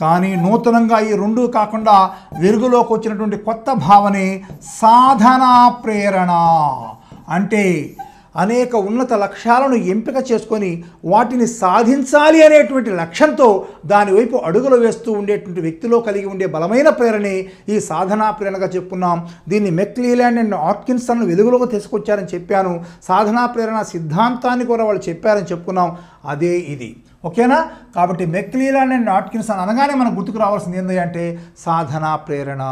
[SPEAKER 1] కానీ నూతనంగా ఈ 2 కాకుండా వెలుగులోకి వచ్చినటువంటి కొత్త భావనే సాధనా ప్రేరణ. అంటే అనేక ఉన్నత లక్ష్యాలను ఎంపిక చేసుకొని వాటిని సాధించాలి అనేటువంటి లక్ష్యంతో దానివైపు అడుగులు వేస్తూ ఉండేటువంటి వ్యక్తిలో కలిగి ఉండే బలమైన ప్రేరణే ఈ సాధనా ప్రేరణగా చెప్పుకున్నాం. దీన్ని మెక్లీలాండ్ అండ్ ఆట్కిన్సన్ వెలుగులోకి తీసుకొచ్చారని చెప్పాను. సాధనా ప్రేరణ సిద్ధాంతాన్ని కూడా వాళ్ళు చెప్పారని చెప్పుకున్నాం. అదే ఇది. ఓకేనా? కాబట్టి మెక్లీలాండ్ అండ్ ఆట్కిన్సన్ అనగానే మనకు గుర్తుకు రావాల్సింది ఏంటి అంటే సాధనా ప్రేరణ.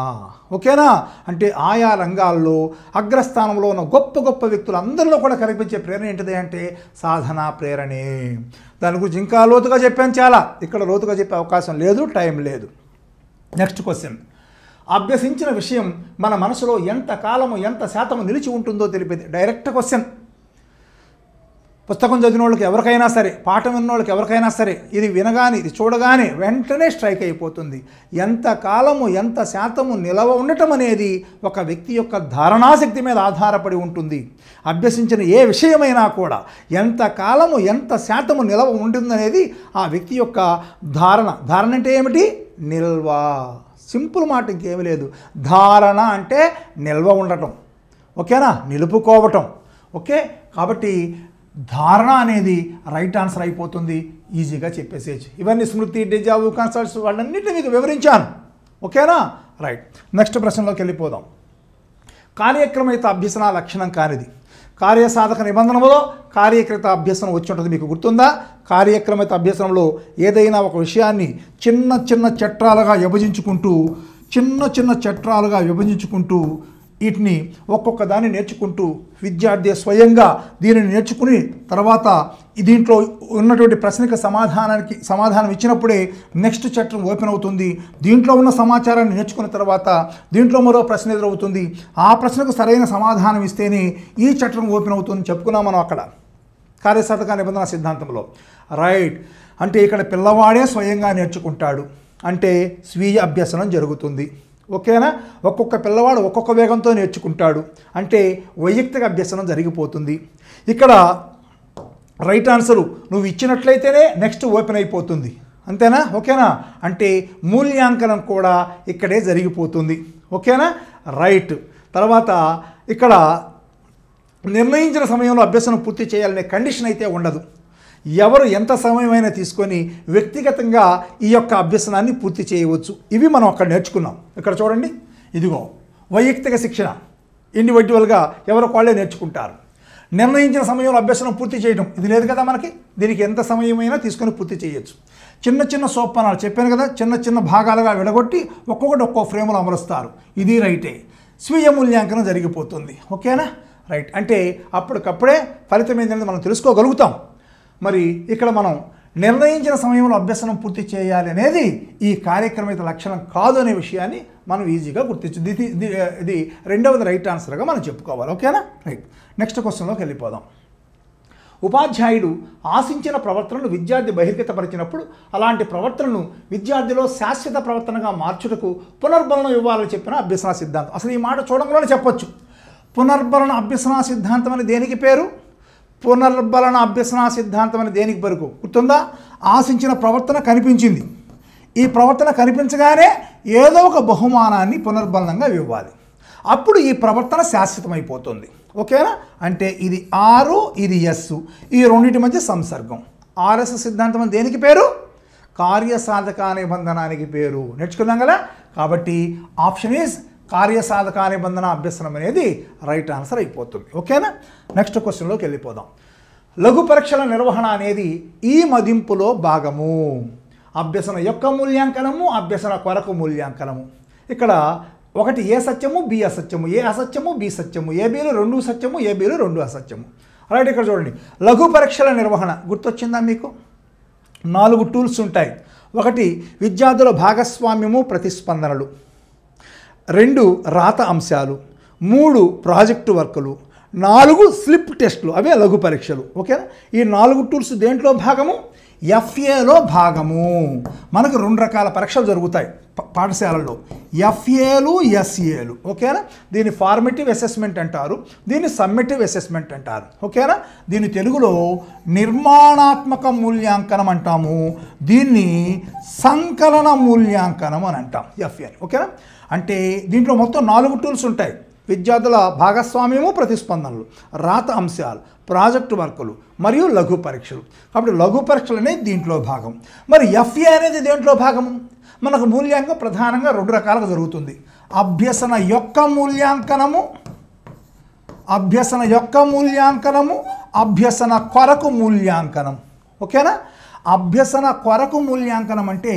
[SPEAKER 1] ఓకేనా? అంటే ఆయా రంగాల్లో అగ్రస్థానంలో ఉన్న గొప్ప వ్యక్తులు అందరిలో కూడా కనిపించే ప్రేరణ ఏంటిది అంటే సాధనా ప్రేరణే. దాని గురించి ఇంకా లోతుగా చెప్పాను చాలా. ఇక్కడ లోతుగా చెప్పే అవకాశం లేదు, టైం లేదు. Next question. అభ్యసించిన విషయం మన మనసులో ఎంత కాలము ఎంత శాతము నిలిచి ఉంటుందో తెలిపేది. Direct question. పుస్తకం చదివిన వాళ్ళకి ఎవరికైనా సరే, పాఠం విన్న వాళ్ళకి ఎవరికైనా సరే ఇది వినగానే ఇది చూడగానే వెంటనే స్ట్రైక్ అయిపోతుంది. ఎంత కాలము ఎంత శాతము నిలవ ఉండటం అనేది ఒక వ్యక్తి యొక్క ధారణాశక్తి మీద ఆధారపడి ఉంటుంది. అభ్యసించిన ఏ విషయమైనా కూడా ఎంత కాలము ఎంత శాతము నిలవ ఉంటుందనేది ఆ వ్యక్తి యొక్క ధారణ. ధారణ అంటే ఏమిటి? నిల్వ. సింపుల్ మాట, ఇంకేమీ లేదు. ధారణ అంటే నిల్వ ఉండటం. ఓకేనా? నిలుపుకోవటం. ఓకే, కాబట్టి ధారణ అనేది రైట్ ఆన్సర్ అయిపోతుంది, ఈజీగా చెప్పేసేయచ్చు. ఇవన్నీ స్మృతి, డెజావు, కన్సల్ట్స్ వాళ్ళన్నింటినీ మీకు వివరించాను. ఓకేనా? రైట్. నెక్స్ట్ ప్రశ్నలోకి వెళ్ళిపోదాం. కార్యక్రమయుత అభ్యసన లక్షణం కానిది. కార్యసాధక నిబంధనలో కార్యకృత అభ్యసనం వచ్చి ఉంటుంది, మీకు గుర్తుందా? కార్యక్రమయుత అభ్యసనంలో ఏదైనా ఒక విషయాన్ని చిన్న చిన్న చట్రాలుగా విభజించుకుంటూ వీటిని ఒక్కొక్క దాన్ని నేర్చుకుంటూ విద్యార్థి స్వయంగా దీనిని నేర్చుకుని తర్వాత దీంట్లో ఉన్నటువంటి ప్రశ్నకి సమాధానం ఇచ్చినప్పుడే నెక్స్ట్ చట్టం ఓపెన్ అవుతుంది. దీంట్లో ఉన్న సమాచారాన్ని నేర్చుకున్న తర్వాత దీంట్లో మరో ప్రశ్న ఎదురవుతుంది. ఆ ప్రశ్నకు సరైన సమాధానం ఇస్తేనే ఈ చట్టం ఓపెన్ అవుతుందని చెప్పుకున్నాం మనం అక్కడ కార్యసాధక నిబంధన సిద్ధాంతంలో. రైట్. అంటే ఇక్కడ పిల్లవాడే స్వయంగా నేర్చుకుంటాడు, అంటే స్వీయ అభ్యసనం జరుగుతుంది. ఓకేనా? ఒక్కొక్క పిల్లవాడు ఒక్కొక్క వేగంతో నేర్చుకుంటాడు, అంటే వైయక్తిక అభ్యసనం జరిగిపోతుంది. ఇక్కడ రైట్ ఆన్సరు నువ్వు ఇచ్చినట్లయితేనే నెక్స్ట్ ఓపెన్ అయిపోతుంది, అంతేనా? ఓకేనా? అంటే మూల్యాంకనం కూడా ఇక్కడే జరిగిపోతుంది. ఓకేనా? రైట్. తర్వాత ఇక్కడ నిర్ణయించిన సమయంలో అభ్యసనం పూర్తి చేయాలనే కండిషన్ అయితే ఉండదు. ఎవరు ఎంత సమయమైనా తీసుకొని వ్యక్తిగతంగా ఈ యొక్క అభ్యసనాన్ని పూర్తి చేయవచ్చు. ఇవి మనం అక్కడ నేర్చుకున్నాం. ఇక్కడ చూడండి, ఇదిగో వైయక్తిక శిక్షణ, ఇండివిజువల్గా ఎవరు వాళ్ళే నేర్చుకుంటారు. నిర్ణయించిన సమయంలో అభ్యసనం పూర్తి చేయడం ఇది లేదు కదా మనకి, దీనికి ఎంత సమయమైనా తీసుకొని పూర్తి చేయొచ్చు. చిన్న చిన్న సోపానాలు చెప్పాను కదా, చిన్న చిన్న భాగాలుగా విడగొట్టి ఒక్కొక్కటి ఒక్కో ఫ్రేములు అమరుస్తారు, ఇది రైటే. స్వీయ మూల్యాంకనం జరిగిపోతుంది. ఓకేనా? రైట్. అంటే అప్పటికప్పుడే ఫలితం ఏంటనేది మనం తెలుసుకోగలుగుతాం. మరి ఇక్కడ మనం నిర్ణయించిన సమయంలో అభ్యసనం పూర్తి చేయాలి అనేది ఈ కార్యక్రమయుత లక్షణం కాదు అనే విషయాన్ని మనం ఈజీగా గుర్తించు. ఇది రెండవది రైట్ ఆన్సర్గా మనం చెప్పుకోవాలి. ఓకేనా? రైట్. నెక్స్ట్ క్వశ్చన్లోకి వెళ్ళిపోదాం. ఉపాధ్యాయుడు ఆశించిన ప్రవర్తనను విద్యార్థి బహిర్గతపరిచినప్పుడు అలాంటి ప్రవర్తనను విద్యార్థిలో శాశ్వత ప్రవర్తనగా మార్చుటకు పునర్బలనం ఇవ్వాలని చెప్పిన అభ్యసన సిద్ధాంతం. అసలు ఈ మాట చూడంలోనే చెప్పొచ్చు. పునర్బలన అభ్యసన సిద్ధాంతం అని దేనికి పేరు? పునర్బలన అభ్యసన సిద్ధాంతం అని దేనికి పేరు గుర్తుందా? ఆశించిన ప్రవర్తన కనిపించింది, ఈ ప్రవర్తన కనిపించగానే ఏదో ఒక బహుమానాన్ని పునర్బలనంగా ఇవ్వాలి, అప్పుడు ఈ ప్రవర్తన శాశ్వతమైపోతుంది. ఓకేనా? అంటే ఇది ఆరు, ఇది ఎస్, ఈ రెండింటి మధ్య సంసర్గం. ఆర్ఎస్ సిద్ధాంతం అని దేనికి పేరు? కార్యసాధక నిబంధనానికి పేరు. నేర్చుకున్నాం కదా. కాబట్టి ఆప్షన్ ఈజ్ కార్యసాధక నిబంధన అభ్యసనం అనేది రైట్ ఆన్సర్ అయిపోతుంది. ఓకేనా? నెక్స్ట్ క్వశ్చన్లోకి వెళ్ళిపోదాం. లఘు పరీక్షల నిర్వహణ అనేది ఈ మదింపులో భాగము. అభ్యసన యొక్క మూల్యాంకనము, అభ్యసన కొరకు మూల్యాంకనము. ఇక్కడ ఒకటి ఏ సత్యము, బి అసత్యము, ఏ అసత్యము, బి సత్యము, ఏబీలు రెండు సత్యము, ఏబీలు రెండు అసత్యము. రైట్. ఇక్కడ చూడండి, లఘు పరీక్షల నిర్వహణ గుర్తొచ్చిందా మీకు? 4 టూల్స్ ఉంటాయి. ఒకటి విద్యార్థుల భాగస్వామ్యము, ప్రతిస్పందనలు. 2 రాత అంశాలు. 3 ప్రాజెక్టు వర్కులు. 4 స్లిప్ టెస్టులు, అవే లఘు పరీక్షలు. ఓకేనా? ఈ 4 టూల్స్ దేంట్లో భాగము? ఎఫ్ఏలో భాగము. మనకు 2 రకాల పరీక్షలు జరుగుతాయి పాఠశాలల్లో, ఎఫ్ఏలు, ఎస్ఏలు. ఓకేనా? దీన్ని ఫార్మేటివ్ అసెస్మెంట్ అంటారు, దీన్ని సమ్మేటివ్ అసెస్మెంట్ అంటారు. ఓకేనా? దీన్ని తెలుగులో నిర్మాణాత్మక మూల్యాంకనం అంటాము, దీన్ని సంకలన మూల్యాంకనం అని అంటాం, ఎఫ్ఏ. ఓకేనా? అంటే దీంట్లో మొత్తం 4 టూల్స్ ఉంటాయి. విద్యార్థుల భాగస్వామ్యము, ప్రతిస్పందనలు, రాత అంశాలు, ప్రాజెక్టు వర్కులు మరియు లఘు పరీక్షలు. కాబట్టి లఘు పరీక్షలు అనేది దీంట్లో భాగం. మరి ఎఫ్ఏ అనేది దేంట్లో భాగము? మనకు మూల్యాంకనం ప్రధానంగా 2 రకాలుగా జరుగుతుంది. అభ్యసన యొక్క మూల్యాంకనము, అభ్యసన కొరకు మూల్యాంకనం. ఓకేనా? అభ్యసన కొరకు మూల్యాంకనం అంటే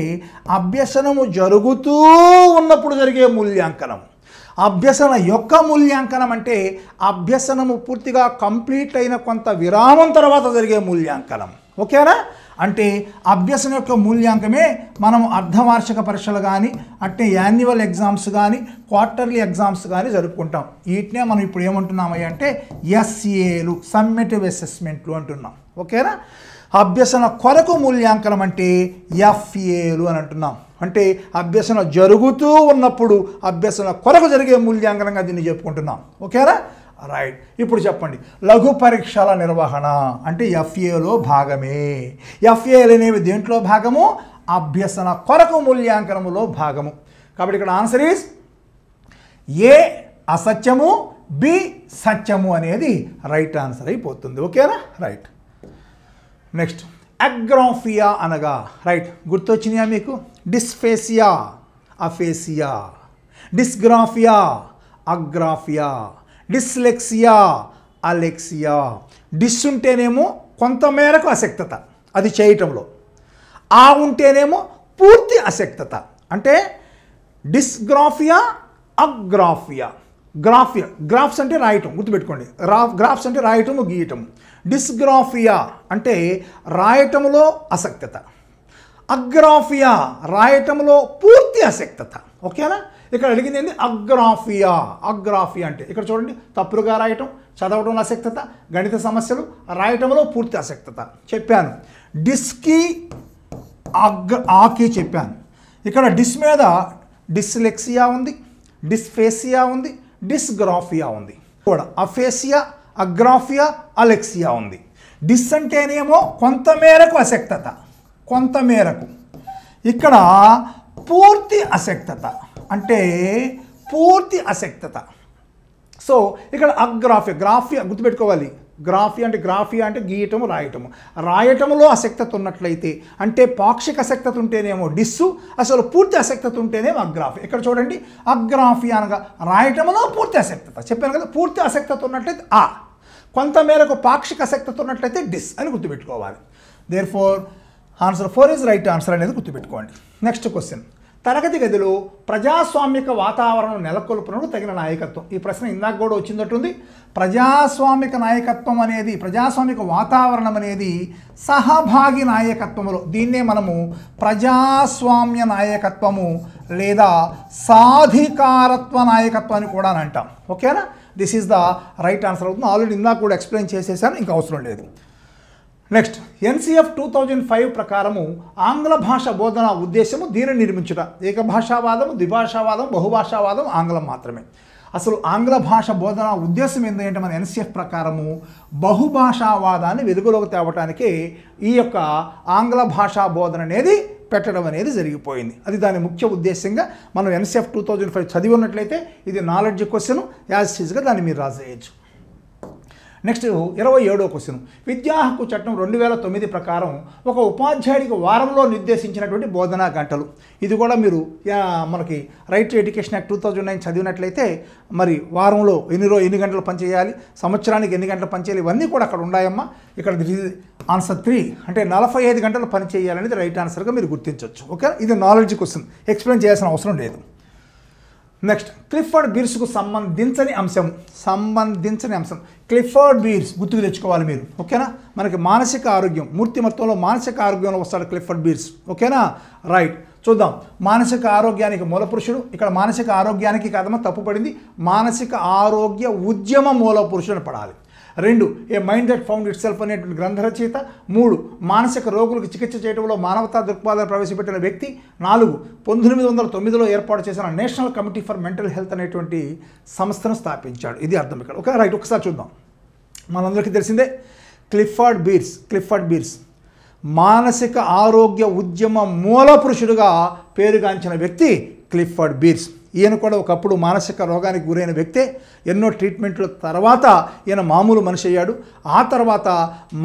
[SPEAKER 1] అభ్యసనము జరుగుతూ ఉన్నప్పుడు జరిగే మూల్యాంకనం. అభ్యసన యొక్క మూల్యాంకనం అంటే అభ్యసనము పూర్తిగా కంప్లీట్ అయిన కొంత విరామం తర్వాత జరిగే మూల్యాంకనం. ఓకేనా? అంటే అభ్యసన యొక్క మూల్యాంకనమే మనం అర్ధవార్షిక పరీక్షలు కానీ, అంటే యాన్యువల్ ఎగ్జామ్స్ కానీ, క్వార్టర్లీ ఎగ్జామ్స్ కానీ జరుపుకుంటాం. వీటినే మనం ఇప్పుడు ఏమంటున్నామయ్య అంటే ఎస్ఏలు, సమ్మేటివ్ అసెస్మెంట్లు అంటున్నాం. ఓకేనా? అభ్యసన కొరకు మూల్యాంకనం అంటే ఎఫ్ఏలు అని అంటున్నాం. అంటే అభ్యసన జరుగుతూ ఉన్నప్పుడు అభ్యసన కొరకు జరిగే మూల్యాంకనంగా దీన్ని చెప్పుకుంటున్నాం. ఓకేనా? రైట్. ఇప్పుడు చెప్పండి, లఘు పరీక్షల నిర్వహణ అంటే ఎఫ్ఏలో భాగమే. ఎఫ్ఏలు అనేవి దేంట్లో భాగము? అభ్యసన కొరకు మూల్యాంకనములో భాగము. కాబట్టి ఇక్కడ ఆన్సర్ ఈజ్ ఏ అసత్యము, బి సత్యము అనేది రైట్ ఆన్సర్ అయిపోతుంది. ఓకేనా? రైట్. నెక్స్ట్ అగ్రాఫియా అనగా రైట్ గుర్తొచ్చినాయా మీకు? Dysphasia, aphasia, dysgraphia, agraphia, dyslexia, alexia. Dys ఉంటేనేమో కొంతమేరకు అశక్తత, అది చేయటంలో. ఆ ఉంటేనేమో పూర్తి అశక్తత. అంటే డిస్గ్రాఫియా, అగ్రాఫియా. గ్రాఫ్స్ అంటే రాయటం, గుర్తుపెట్టుకోండి. గ్రాఫ్స్ అంటే రాయటము, గీయటం. డిస్గ్రాఫియా అంటే రాయటంలో అశక్తత, అగ్రాఫియా రాయటంలో పూర్తి అశక్తత. ఓకేనా? ఇక్కడ అడిగింది ఏంటి? అగ్రాఫియా. అగ్రాఫియా అంటే ఇక్కడ చూడండి, తప్పులుగా రాయటం, చదవడంలో అశక్తత, గణిత సమస్యలు, రాయటంలో పూర్తి అశక్తత చెప్పాను. డిస్కి ఆకి చెప్పాను. ఇక్కడ డిస్ మీద డిస్లెక్సియా ఉంది, డిస్ఫేసియా ఉంది, డిస్గ్రాఫియా ఉంది కూడా. అఫేసియా, అగ్రాఫియా, అలెక్సియా ఉంది. డిస్ అంటేనేమో కొంతమేరకు అశక్తత, కొంతమేరకు. ఇక్కడ పూర్తి అశక్తత అంటే పూర్తి అశక్తత. సో ఇక్కడ గ్రాఫియా గుర్తుపెట్టుకోవాలి. గ్రాఫియా అంటే గీయటము, రాయటము. రాయటములో అశక్తత ఉన్నట్లయితే, అంటే పాక్షిక అశక్తత ఉంటేనేమో డిస్సు, అసలు పూర్తి అశక్తత ఉంటేనేమో అగ్రాఫియా. ఇక్కడ చూడండి, అగ్రాఫియా అనగా రాయటములో పూర్తి అశక్తత. చెప్పాను కదా, పూర్తి అశక్తత ఉన్నట్లయితే ఆ, కొంతమేరకు పాక్షిక అశక్తత ఉన్నట్లయితే డిస్ అని గుర్తుపెట్టుకోవాలి. Therefore answer 4 is right answer అనేది గుర్తుపెట్టుకోండి. నెక్స్ట్ క్వశ్చన్, తరగతి గదిలో ప్రజాస్వామిక వాతావరణం నెలకొల్పునకు తగిన నాయకత్వం. ఈ ప్రశ్న ఇందాక కూడా వచ్చిందట్టుంది. ప్రజాస్వామిక నాయకత్వం అనేది, ప్రజాస్వామిక వాతావరణం అనేది సహభాగి నాయకత్వములో, దీన్నే మనము ప్రజాస్వామ్య నాయకత్వము లేదా సాధికారత్వ నాయకత్వం అని కూడా అంటాం. ఓకేనా? This is the right answer అవుతుంది. ఆల్రెడీ ఇందాక కూడా ఎక్స్ప్లెయిన్ చేసేసాను, ఇంకా అవసరం లేదు. నెక్స్ట్, NCF 2005 ప్రకారము ఆంగ్ల భాష బోధన ఉద్దేశము దీనిని నిర్మించుట. ఏకభాషావాదము, ద్విభాషావాదం, బహుభాషావాదం, ఆంగ్లం మాత్రమే. అసలు ఆంగ్ల భాష బోధన ఉద్దేశం ఏంటంటే మన NCF ప్రకారము బహుభాషావాదాన్ని వెలుగులోకి తేవటానికే ఈ యొక్క ఆంగ్ల భాషా బోధన అనేది పెట్టడం అనేది జరిగిపోయింది. అది దాని ముఖ్య ఉద్దేశంగా మనం NCF 2005 చదివి ఉన్నట్లయితే ఇది నాలెడ్జ్ క్వశ్చన్, యాజ్ ఈజ్గా దాన్ని మీరు రాసేయచ్చు. నెక్స్ట్ 27వ క్వశ్చన్, విద్యా హక్కు చట్టం 2009 ప్రకారం ఒక ఉపాధ్యాయుడికి వారంలో నిర్దేశించినటువంటి బోధనా గంటలు. ఇది కూడా మీరు మనకి రైట్ టు ఎడ్యుకేషన్ యాక్ట్ 2009 చదివినట్లయితే మరి వారంలో ఎన్ని గంటలు పనిచేయాలి, సంవత్సరానికి ఎన్ని గంటలు పనిచేయాలి, ఇవన్నీ కూడా అక్కడ ఉన్నాయమ్మా. ఇక్కడ ఆన్సర్ 3 అంటే 45 గంటలు పని చేయాలనేది రైట్ ఆన్సర్గా మీరు గుర్తించవచ్చు. ఓకే, ఇది నాలెడ్జ్ క్వశ్చన్, ఎక్స్ప్లెయిన్ చేయాల్సిన అవసరం లేదు. నెక్స్ట్, క్లిఫర్డ్ బీర్స్కు సంబంధించని అంశం క్లిఫర్డ్ బీర్స్ గుర్తుకు తెచ్చుకోవాలి మీరు. ఓకేనా? మనకి మానసిక ఆరోగ్యం, మూర్తి మొత్తంలో మానసిక ఆరోగ్యంలో వస్తాడు క్లిఫర్డ్ బీర్స్. ఓకేనా? రైట్, చూద్దాం. మానసిక ఆరోగ్యానికి మూల పురుషుడు. ఇక్కడ మానసిక ఆరోగ్యానికి కాదమ్మా, తప్పుపడింది. మానసిక ఆరోగ్య ఉద్యమ మూల పురుషుడు పడాలి. 2, a mind that found itself అనేటువంటి గ్రంథ రచయిత. 3, మానసిక రోగులకు చికిత్స చేయడంలో మానవతా దృక్పథాన్ని ప్రవేశపెట్టిన వ్యక్తి. 4, 1909లో ఏర్పాటు చేసిన national committee for mental health అనేటువంటి సంస్థను స్థాపించాడు. ఇది అర్థం ఇక్కడ. ఓకే, రైట్, ఒకసారి చూద్దాం. మనందరికీ తెలిసిందే క్లిఫర్డ్ బీర్స్ మానసిక ఆరోగ్య ఉద్యమ మూల పురుషుడుగా పేరుగాంచిన వ్యక్తి క్లిఫర్డ్ బీర్స్. ఈయన కూడా ఒకప్పుడు మానసిక రోగానికి గురైన వ్యక్తే. ఎన్నో ట్రీట్మెంట్ల తర్వాత ఈయన మామూలు మనిషి అయ్యాడు. ఆ తర్వాత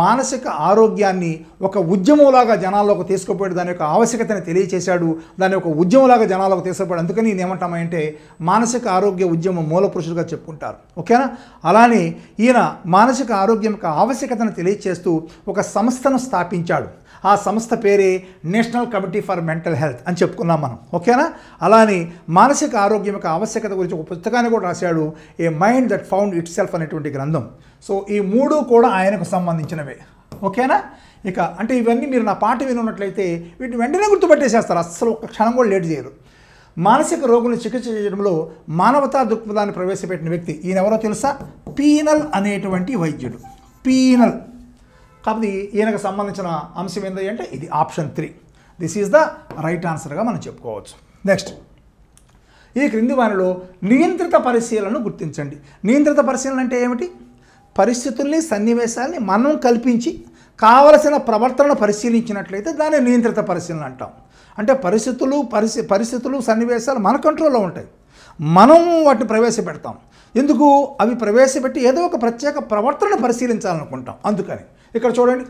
[SPEAKER 1] మానసిక ఆరోగ్యాన్ని ఒక ఉద్యమంలాగా జనాల్లోకి తీసుకుపోయాడు. దాని యొక్క ఆవశ్యకతని తెలియచేశాడు. దాని యొక్క ఉద్యమంలాగా జనాల్లోకి తీసుకుపోయాడు. అందుకని ఈయన ఏమంటామంటే మానసిక ఆరోగ్య ఉద్యమం మూల పురుషుడుగా చెప్పుకుంటారు. ఓకేనా? అలానే ఈయన మానసిక ఆరోగ్యం యొక్క ఆవశ్యకతను తెలియచేస్తూ ఒక సంస్థను స్థాపించాడు. ఆ సంస్థ పేరే national committee for mental health అని చెప్పుకున్నాం మనం. ఓకేనా? అలానే మానసిక ఆరోగ్యం యొక్క ఆవశ్యకత గురించి ఒక పుస్తకాన్ని కూడా రాశాడు, a mind that found itself అనేటువంటి గ్రంథం. సో ఈ 3 కూడా ఆయనకు సంబంధించినవే. ఓకేనా? ఇక అంటే ఇవన్నీ మీరు నా పాట వినున్నట్లయితే వీటిని వెంటనే గుర్తుపట్టేసేస్తారు, అస్సలు ఒక క్షణం కూడా లేట్ చేయరు. మానసిక రోగులను చికిత్స చేయడంలో మానవతా దృక్పథాన్ని ప్రవేశపెట్టిన వ్యక్తి ఈయన ఎవరో తెలుసా? పీనల్ అనేటువంటి వైద్యుడు. పీనల్. కాబట్టి ఈయనకు సంబంధించిన అంశం ఏంటి అంటే ఇది option 3. This is the right ఆన్సర్గా మనం చెప్పుకోవచ్చు. నెక్స్ట్, ఈ క్రింది వానిలో నియంత్రిత పరిశీలనను గుర్తించండి. నియంత్రిత పరిశీలన అంటే ఏమిటి? పరిస్థితుల్ని, సన్నివేశాలని మనం కల్పించి కావలసిన ప్రవర్తనను పరిశీలించినట్లయితే దాన్ని నియంత్రిత పరిశీలన అంటాం. అంటే పరిస్థితులు, సన్నివేశాలు మన కంట్రోల్లో ఉంటాయి, మనం వాటిని ప్రవేశపెడతాం. ఎందుకు అవి ప్రవేశపెట్టి ఏదో ఒక ప్రత్యేక ప్రవర్తనను పరిశీలించాలనుకుంటాం. అందుకని ఇక్కడ చూడండి,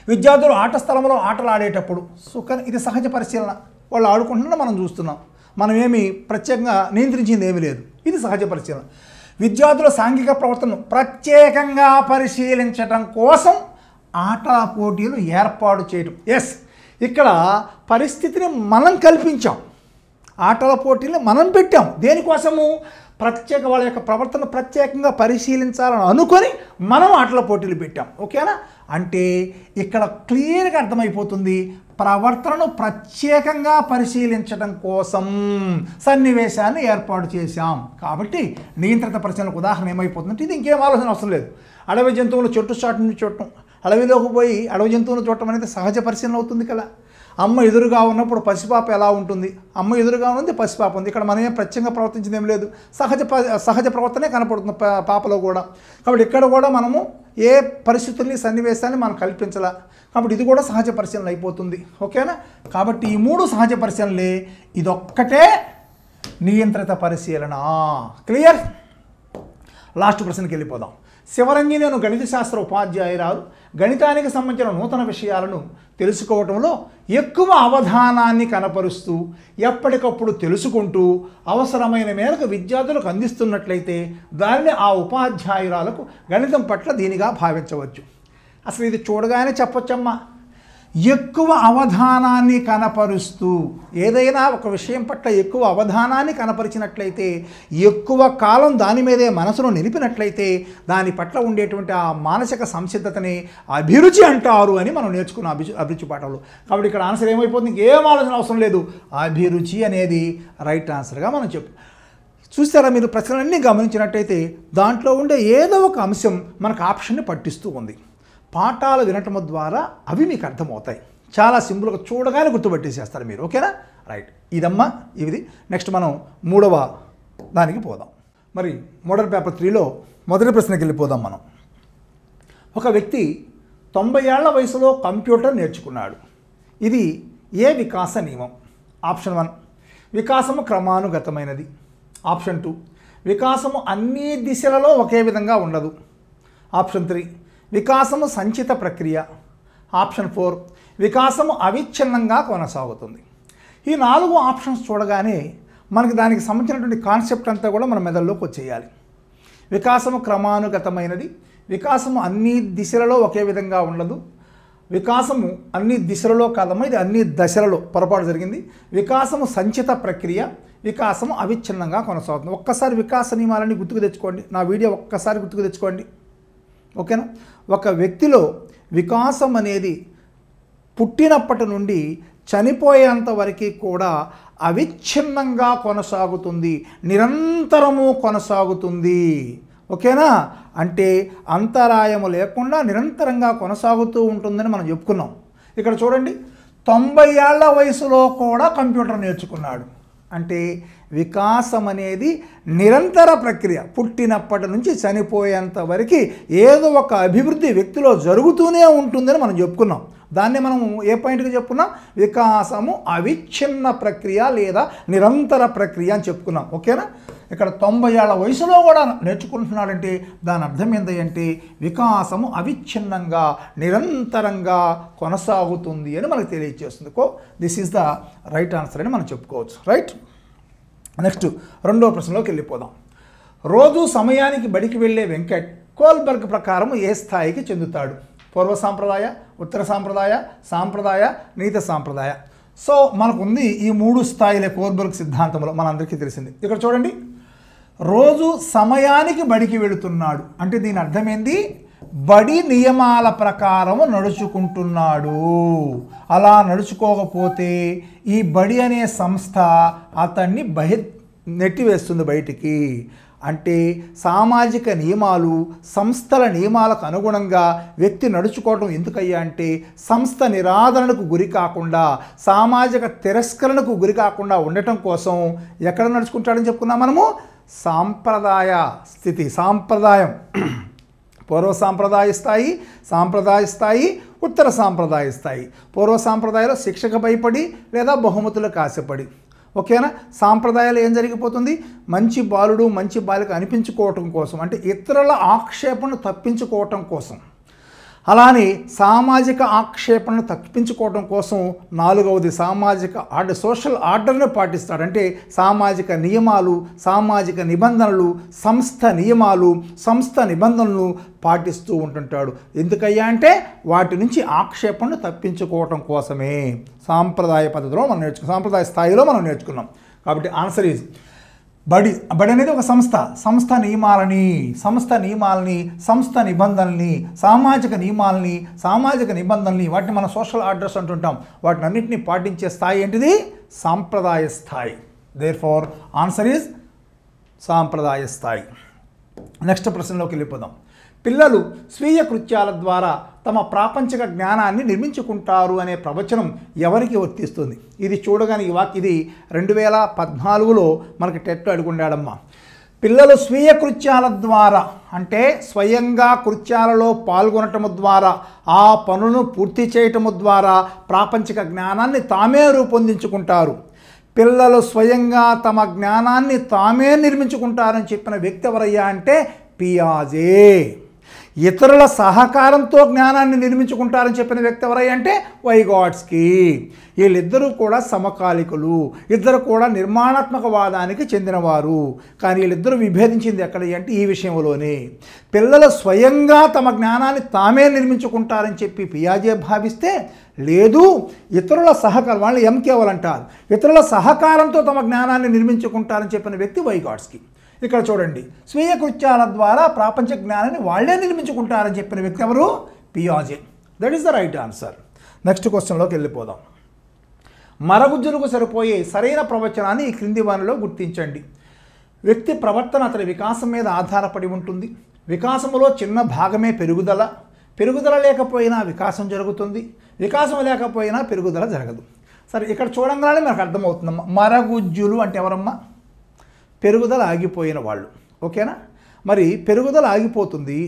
[SPEAKER 1] విద్యార్థులు ఆట స్థలంలో ఆటలు ఆడేటప్పుడు ఇది సహజ పరిశీలన, వాళ్ళు ఆడుకుంటున్నా మనం చూస్తున్నాం, మనం ఏమి ప్రత్యేకంగా నియంత్రించింది ఏమీ లేదు, ఇది సహజ పరిశీలన. విద్యార్థుల సాంఘిక ప్రవర్తనను ప్రత్యేకంగా పరిశీలించడం కోసం ఆటల పోటీలు ఏర్పాటు చేయడం. ఎస్, ఇక్కడ పరిస్థితిని మనం కల్పించాం, ఆటల పోటీలు మనం పెట్టాం. దేనికోసము? వాళ్ళ యొక్క ప్రవర్తన ప్రత్యేకంగా పరిశీలించాలని అనుకొని మనం ఆటల పోటీలు పెట్టాం. ఓకేనా? అంటే ఇక్కడ క్లియర్గా అర్థమైపోతుంది, ప్రవర్తనను ప్రత్యేకంగా పరిశీలించడం కోసం సన్నివేశాన్ని ఏర్పాటు చేశాం. కాబట్టి నియంత్రిత పరిశీలనకు ఉదాహరణ ఏమైపోతుందంటే, ఇది ఇంకేం ఆలోచన అవసరం లేదు. అడవి జంతువులు చెట్టు చాటు నుంచి చూడటం, అడవిలోకి పోయి అడవి జంతువులు చూడటం అనేది సహజ పరిశీలన అవుతుంది కదా. అమ్మ ఎదురుగా ఉన్నప్పుడు పసిపాప ఎలా ఉంటుంది? అమ్మ ఎదురుగా ఉంది, పసిపాప ఉంది. ఇక్కడ మనం ఏం ప్రత్యేకంగా ప్రవర్తించింది ఏం లేదు, సహజ ప్రవర్తనే కనపడుతుంది పాపలో కూడా. కాబట్టి ఇక్కడ కూడా మనము ఏ పరిస్థితుల్ని సన్నివేశాన్ని మనం కల్పించాల. కాబట్టి ఇది కూడా సహజ పరిశీలన అయిపోతుంది. ఓకేనా? కాబట్టి ఈ 3 సహజ పరిశీలనలే, ఇదొక్కటే నియంత్రిత పరిశీలన. క్లియర్? లాస్ట్ ప్రశ్నకి వెళ్ళిపోదాం. శివరంజని అను గణిత శాస్త్ర ఉపాధ్యాయురాలు గణితానికి సంబంధించిన నూతన విషయాలను తెలుసుకోవడంలో ఎక్కువ అవధానాన్ని కనపరుస్తూ ఎప్పటికప్పుడు తెలుసుకుంటూ అవసరమైన మేరకు విద్యార్థులకు అందిస్తున్నట్లయితే దానిని ఆ ఉపాధ్యాయురాలకు గణితం పట్ల దీనిగా భావించవచ్చు. అసలు ఇది చూడగానే చెప్పొచ్చమ్మా, ఎక్కువ అవధానాన్ని కనపరుస్తూ, ఏదైనా ఒక విషయం పట్ల ఎక్కువ అవధానాన్ని కనపరిచినట్లయితే, ఎక్కువ కాలం దాని మీదే మనసును నిలిపినట్లయితే దాని పట్ల ఉండేటువంటి ఆ మానసిక సంసిద్ధతని అభిరుచి అంటారు అని మనం నేర్చుకున్న అభిరుచి పాఠంలో. కాబట్టి ఇక్కడ ఆన్సర్ ఏమైపోతుంది? ఏం ఆలోచన అవసరం లేదు, అభిరుచి అనేది రైట్ ఆన్సర్గా మనం చూస్తారా? మీరు ప్రశ్నలన్నీ గమనించినట్టయితే దాంట్లో ఉండే ఏదో ఒక అంశం మనకు ఆప్షన్ని పట్టిస్తూ ఉంది. పాఠాలు వినటం ద్వారా అవి మీకు అర్థమవుతాయి. చాలా సింపుల్గా చూడగానే గుర్తుపట్టేసేస్తారు మీరు. ఓకేనా? రైట్, ఇదమ్మా ఇది. నెక్స్ట్ మనం 3వ దానికి పోదాం. మరి మోడల్ పేపర్ 3లో మొదటి ప్రశ్నకి వెళ్ళిపోదాం మనం. ఒక వ్యక్తి 90 ఏళ్ల వయసులో కంప్యూటర్ నేర్చుకున్నాడు. ఇది ఏ వికాస నియమం? ఆప్షన్ 1, వికాసము క్రమానుగతమైనది. ఆప్షన్ 2, వికాసము అన్ని దిశలలో ఒకే విధంగా ఉండదు. ఆప్షన్ 3, వికాసము సంచిత ప్రక్రియ. ఆప్షన్ 4, వికాసము అవిచ్ఛిన్నంగా కొనసాగుతుంది. ఈ 4 ఆప్షన్స్ చూడగానే మనకి దానికి సంబంధించినటువంటి కాన్సెప్ట్ అంతా కూడా మన మెదడులోకి వచ్చేయాలి. వికాసము క్రమానుగతమైనది, వికాసము అన్ని దిశలలో ఒకే విధంగా ఉండదు, వికాసము అన్ని దిశలలో కాదమ్మా, ఇది అన్ని దశలలో, పొరపాటు జరిగింది. వికాసము సంచిత ప్రక్రియ, వికాసము అవిచ్ఛిన్నంగా కొనసాగుతుంది. ఒక్కసారి వికాస నియమాలన్నీ గుర్తుకు తెచ్చుకోండి, నా వీడియో ఒక్కసారి గుర్తుకు తెచ్చుకోండి. ఓకేనా? ఒక వ్యక్తిలో వికాసం అనేది పుట్టినప్పటి నుండి చనిపోయేంత వరకు కూడా అవిచ్ఛిన్నంగా కొనసాగుతుంది, నిరంతరము కొనసాగుతుంది. ఓకేనా? అంటే అంతరాయము లేకుండా నిరంతరంగా కొనసాగుతూ ఉంటుందని మనం చెప్పుకున్నాం. ఇక్కడ చూడండి, 90 ఏళ్ల వయసులో కూడా కంప్యూటర్ నేర్చుకున్నాడు. అంటే వికాసం అనేది నిరంతర ప్రక్రియ, పుట్టినప్పటి నుంచి చనిపోయేంత వరకు ఏదో ఒక అభివృద్ధి వ్యక్తిలో జరుగుతూనే ఉంటుందని మనం చెప్పుకున్నాం. దాన్ని మనం ఏ పాయింట్కి చెప్పుకున్నాం? వికాసము అవిచ్ఛిన్న ప్రక్రియ లేదా నిరంతర ప్రక్రియ అని చెప్పుకున్నాం. ఓకేనా? ఇక్కడ 90 ఏళ్ల వయసులో కూడా నేర్చుకుంటున్నాడంటే దాని అర్థం ఏంటంటే వికాసము అవిచ్ఛిన్నంగా నిరంతరంగా కొనసాగుతుంది అని మనకు తెలియజేస్తుంది. This is the right answer అని మనం చెప్పుకోవచ్చు. రైట్, నెక్స్ట్ 2వ ప్రశ్నలోకి వెళ్ళిపోదాం. రోజు సమయానికి బడికి వెళ్ళే వెంకట్ కోల్బర్గ్ ప్రకారం ఏ స్థాయికి చెందుతాడు? పూర్వ సాంప్రదాయ, ఉత్తర సాంప్రదాయ, సాంప్రదాయ, నీత సాంప్రదాయ. సో మనకు ఉంది ఈ 3 స్థాయిలే కోల్బర్గ్ సిద్ధాంతంలో, మనందరికీ తెలిసింది. ఇక్కడ చూడండి, రోజు సమయానికి బడికి వెళుతున్నాడు అంటే దీని అర్థమైంది బడి నియమాల ప్రకారం నడుచుకుంటున్నాడు. అలా నడుచుకోకపోతే ఈ బడి అనే సంస్థ అతన్ని నెట్టివేస్తుంది బయటికి. అంటే సామాజిక నియమాలు, సంస్థల నియమాలకు అనుగుణంగా వ్యక్తి నడుచుకోవడం ఎందుకయ్యా అంటే సంస్థ నిరాదరణకు గురి కాకుండా, సామాజిక తిరస్కరణకు గురి కాకుండా ఉండటం కోసం ఎక్కడ నడుచుకుంటాడని చెప్పుకున్నాం మనము? సాంప్రదాయ స్థితి, సాంప్రదాయం, పూర్వ సాంప్రదాయ స్థాయి, సాంప్రదాయ స్థాయి, ఉత్తర సాంప్రదాయ స్థాయి. పూర్వ సాంప్రదాయంలో శిక్షకు భయపడి లేదా బహుమతులకు ఆశపడి, ఓకేనా. సాంప్రదాయాలు ఏం జరిగిపోతుంది, మంచి బాలుడు మంచి బాలిక అనిపించుకోవటం కోసం, అంటే ఇతరుల ఆక్షేపణను తప్పించుకోవటం కోసం, అలానే సామాజిక ఆక్షేపణను తప్పించుకోవడం కోసం నాలుగవది సామాజిక ఆర్డర్, సోషల్ ఆర్డర్ని పాటిస్తాడు. అంటే సామాజిక నియమాలు, సామాజిక నిబంధనలు, సంస్థ నియమాలు, సంస్థ నిబంధనలు పాటిస్తూ ఉంటుంటాడు. ఎందుకయ్యా అంటే వాటి నుంచి ఆక్షేపణను తప్పించుకోవటం కోసమే సాంప్రదాయ పద్ధతిలో మనం నేర్చుకున్నాం, సాంప్రదాయ స్థాయిలో మనం నేర్చుకున్నాం. కాబట్టి ఆన్సర్ ఈజ్ బడి. బడి అనేది ఒక సంస్థ, సంస్థ నియమాలని, సంస్థ నిబంధనల్ని, సామాజిక నియమాలని, సామాజిక నిబంధనల్ని, వాటిని మనం సోషల్ ఆర్డర్స్ అంటుంటాం. వాటిని అన్నింటినీ పాటించే స్థాయి ఏంటిది, సాంప్రదాయ స్థాయి. దేర్ఫోర్ ఆన్సర్ ఈజ్ సాంప్రదాయ స్థాయి. నెక్స్ట్ ప్రశ్నలోకి వెళ్ళిపోదాం. పిల్లలు స్వీయ కృత్యాల ద్వారా తమ ప్రాపంచిక జ్ఞానాన్ని నిర్మించుకుంటారు అనే ప్రవచనం ఎవరికి వర్తిస్తుంది? ఇది చూడగానే ఇది 2014లో మనకి టెట్ అడుగుండాడమ్మా. పిల్లలు స్వీయ కృత్యాల ద్వారా అంటే స్వయంగా కృత్యాలలో పాల్గొనటము ద్వారా, ఆ పనులను పూర్తి చేయటము ద్వారా ప్రాపంచిక జ్ఞానాన్ని తామే రూపొందించుకుంటారు. పిల్లలు స్వయంగా తమ జ్ఞానాన్ని తామే నిర్మించుకుంటారని చెప్పిన వ్యక్తి ఎవరయ్యా అంటే పియాజే. ఇతరుల సహకారంతో జ్ఞానాన్ని నిర్మించుకుంటారని చెప్పిన వ్యక్తి ఎవరై అంటే వైగాట్స్కీ. వీళ్ళిద్దరూ కూడా సమకాలికులు, ఇద్దరు కూడా నిర్మాణాత్మకవాదానికి చెందినవారు. కానీ వీళ్ళిద్దరూ విభేదించింది ఎక్కడ అంటే ఈ విషయంలోనే. పిల్లలు స్వయంగా తమ జ్ఞానాన్ని తామే నిర్మించుకుంటారని చెప్పి పియాజే భావిస్తే, లేదు ఇతరుల సహకారం, వాళ్ళు ఎంకేవల్ అంటారు, ఇతరుల సహకారంతో తమ జ్ఞానాన్ని నిర్మించుకుంటారని చెప్పిన వ్యక్తి వైగాట్స్కీ. ఇక్కడ చూడండి, స్వీయ కృత్యాల ద్వారా ప్రాపంచ జ్ఞానాన్ని వాళ్ళే నిర్మించుకుంటారని చెప్పిన వ్యక్తి ఎవరు? పియాజే. That is the right answer. Next క్వశ్చన్లోకి వెళ్ళిపోదాం. మరగుజ్జులకు సరిపోయే సరైన ప్రవచనాన్ని ఈ క్రింది వానిలో గుర్తించండి. వ్యక్తి ప్రవర్తన అతని వికాసం మీద ఆధారపడి ఉంటుంది. వికాసములో చిన్న భాగమే పెరుగుదల. పెరుగుదల లేకపోయినా వికాసం జరుగుతుంది, వికాసం లేకపోయినా పెరుగుదల జరగదు. సరే, ఇక్కడ చూడంగానే మనకు అర్థమవుతుందమ్మా. మరగుజ్జులు అంటే ఎవరమ్మా? పెరుగుదల ఆగిపోయిన వాళ్ళు. ఓకేనా. మరి పెరుగుదల ఆగిపోతుంది,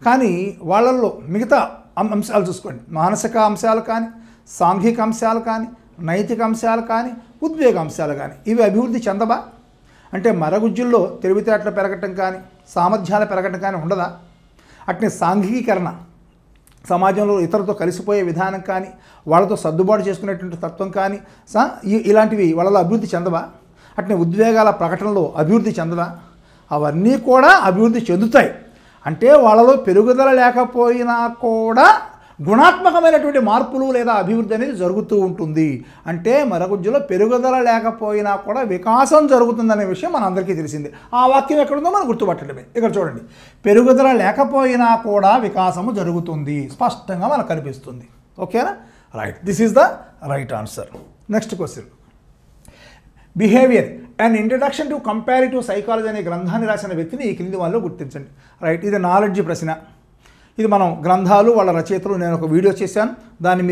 [SPEAKER 1] కానీ వాళ్ళల్లో మిగతా అంశాలు చూసుకోండి. మానసిక అంశాలు కానీ, సాంఘిక అంశాలు కానీ, నైతిక అంశాలు కానీ, ఉద్వేగ అంశాలు కానీ, ఇవి అభివృద్ధి చెందవా? అంటే మరగుజ్జుల్లో తెలివితేటలు పెరగటం కానీ, సామర్థ్యాలు పెరగటం కానీ ఉండదా? అట్నే సాంఘికీకరణ, సమాజంలో ఇతరులతో కలిసిపోయే విధానం కానీ, వాళ్ళతో సర్దుబాటు చేసుకునేటువంటి తత్వం కానీ, ఇలాంటివి వాళ్ళలో అభివృద్ధి చెందవా? అట్నే ఉద్వేగాల ప్రకటనలో అభివృద్ధి చెందదా? అవన్నీ కూడా అభివృద్ధి చెందుతాయి. అంటే వాళ్ళలో పెరుగుదల లేకపోయినా కూడా గుణాత్మకమైనటువంటి మార్పులు లేదా అభివృద్ధి అనేది జరుగుతూ ఉంటుంది. అంటే మరగుజ్జులో పెరుగుదల లేకపోయినా కూడా వికాసం జరుగుతుందనే విషయం మనందరికీ తెలిసింది. ఆ వాక్యం ఎక్కడుందో మనం గుర్తుపట్టడమే. ఇక్కడ చూడండి, పెరుగుదల లేకపోయినా కూడా వికాసము జరుగుతుంది, స్పష్టంగా మనకు కనిపిస్తుంది. ఓకేనా. Right, this is the right answer. Next question. Behaviour and introduction to comparative psychology అనే గ్రంథాన్ని రాసిన వ్యక్తిని ఈ క్రింది వాళ్ళలో గుర్తించండి. రైట్, ఇది నాలెడ్జ్ ప్రశ్న. ఇది మనం గ్రంథాలు, వాళ్ళ రచయితలు, నేను ఒక వీడియో చేశాను, దాన్ని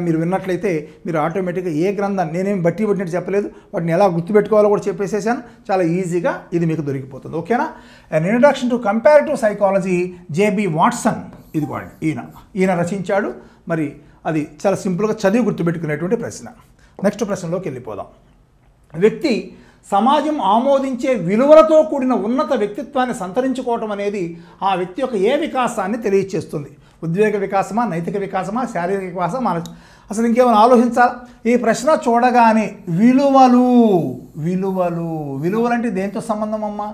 [SPEAKER 1] మీరు విన్నట్లయితే మీరు ఆటోమేటిక్గా ఏ గ్రంథాన్ని, నేనేం బట్టి పట్టినట్టు చెప్పలేదు, వాటిని ఎలా గుర్తుపెట్టుకోవాలో కూడా చెప్పేసేసాను. చాలా ఈజీగా ఇది మీకు దొరికిపోతుంది. ఓకేనా. And introduction to comparative psychology JB Watson, ఇది కూడా ఈయన రచించాడు. మరి అది చాలా సింపుల్గా చదివి గుర్తుపెట్టుకునేటువంటి ప్రశ్న. నెక్స్ట్ ప్రశ్నలోకి వెళ్ళిపోదాం. వ్యక్తి సమాజం ఆమోదించే విలువలతో కూడిన ఉన్నత వ్యక్తిత్వాన్ని సంతరించుకోవటం అనేది ఆ వ్యక్తి యొక్క ఏ వికాసాన్ని తెలియచేస్తుంది? ఉద్వేగ వికాసమా, నైతిక వికాసమా, శారీరక వికాసమా? అసలు ఇంకేమైనా ఆలోచించాలి? ఈ ప్రశ్న చూడగానే విలువలు అంటే దేంతో సంబంధం అమ్మా?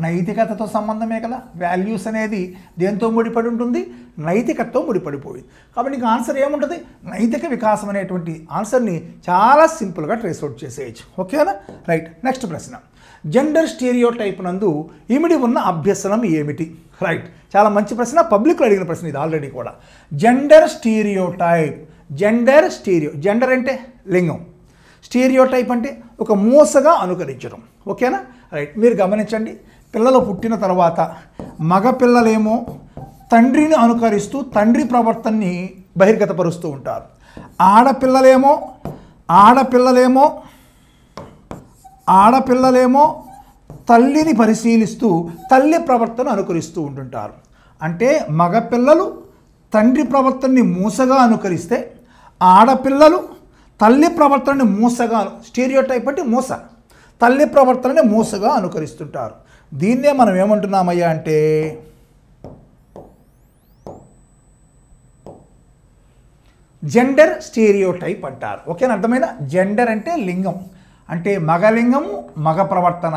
[SPEAKER 1] నైతికతతో సంబంధమే కదా. వాల్యూస్ అనేది దేంతో ముడిపడి ఉంటుంది? నైతికతతో ముడిపడిపోయింది. కాబట్టి నీకు ఆన్సర్ ఏముంటుంది? నైతిక వికాసం అనేటువంటి ఆన్సర్ని చాలా సింపుల్గా ట్రేస్ అవుట్ చేసేయచ్చు. ఓకేనా. రైట్, నెక్స్ట్ ప్రశ్న. జెండర్ స్టీరియోటైప్ నందు ఇమిడి ఉన్న అభ్యసనం ఏమిటి? రైట్, చాలా మంచి ప్రశ్న, పబ్లిక్లో అడిగిన ప్రశ్న ఇది ఆల్రెడీ కూడా. Gender stereotype. జెండర్ అంటే లింగం, స్టీరియోటైప్ అంటే ఒక మూసగా అనుకరించడం. ఓకేనా. రైట్, మీరు గమనించండి. పిల్లలు పుట్టిన తర్వాత మగపిల్లలేమో తండ్రిని అనుకరిస్తూ తండ్రి ప్రవర్తనని బహిర్గతపరుస్తూ ఉంటారు. ఆడపిల్లలేమో తల్లిని పరిశీలిస్తూ తల్లి ప్రవర్తన అనుకరిస్తూ ఉంటుంటారు. అంటే మగపిల్లలు తండ్రి ప్రవర్తనని మూసగా అనుకరిస్తే, ఆడపిల్లలు తల్లి ప్రవర్తనని మూసగా స్టీరియోటైప్ అంటే మూస, తల్లి ప్రవర్తనని మూసగా అనుకరిస్తుంటారు. దీన్నే మనం ఏమంటున్నామయ్యా అంటే జెండర్ స్టీరియోటైప్ అంటారు. ఓకేనా, అర్థమైనా? జెండర్ అంటే లింగం, అంటే మగలింగము మగ ప్రవర్తన,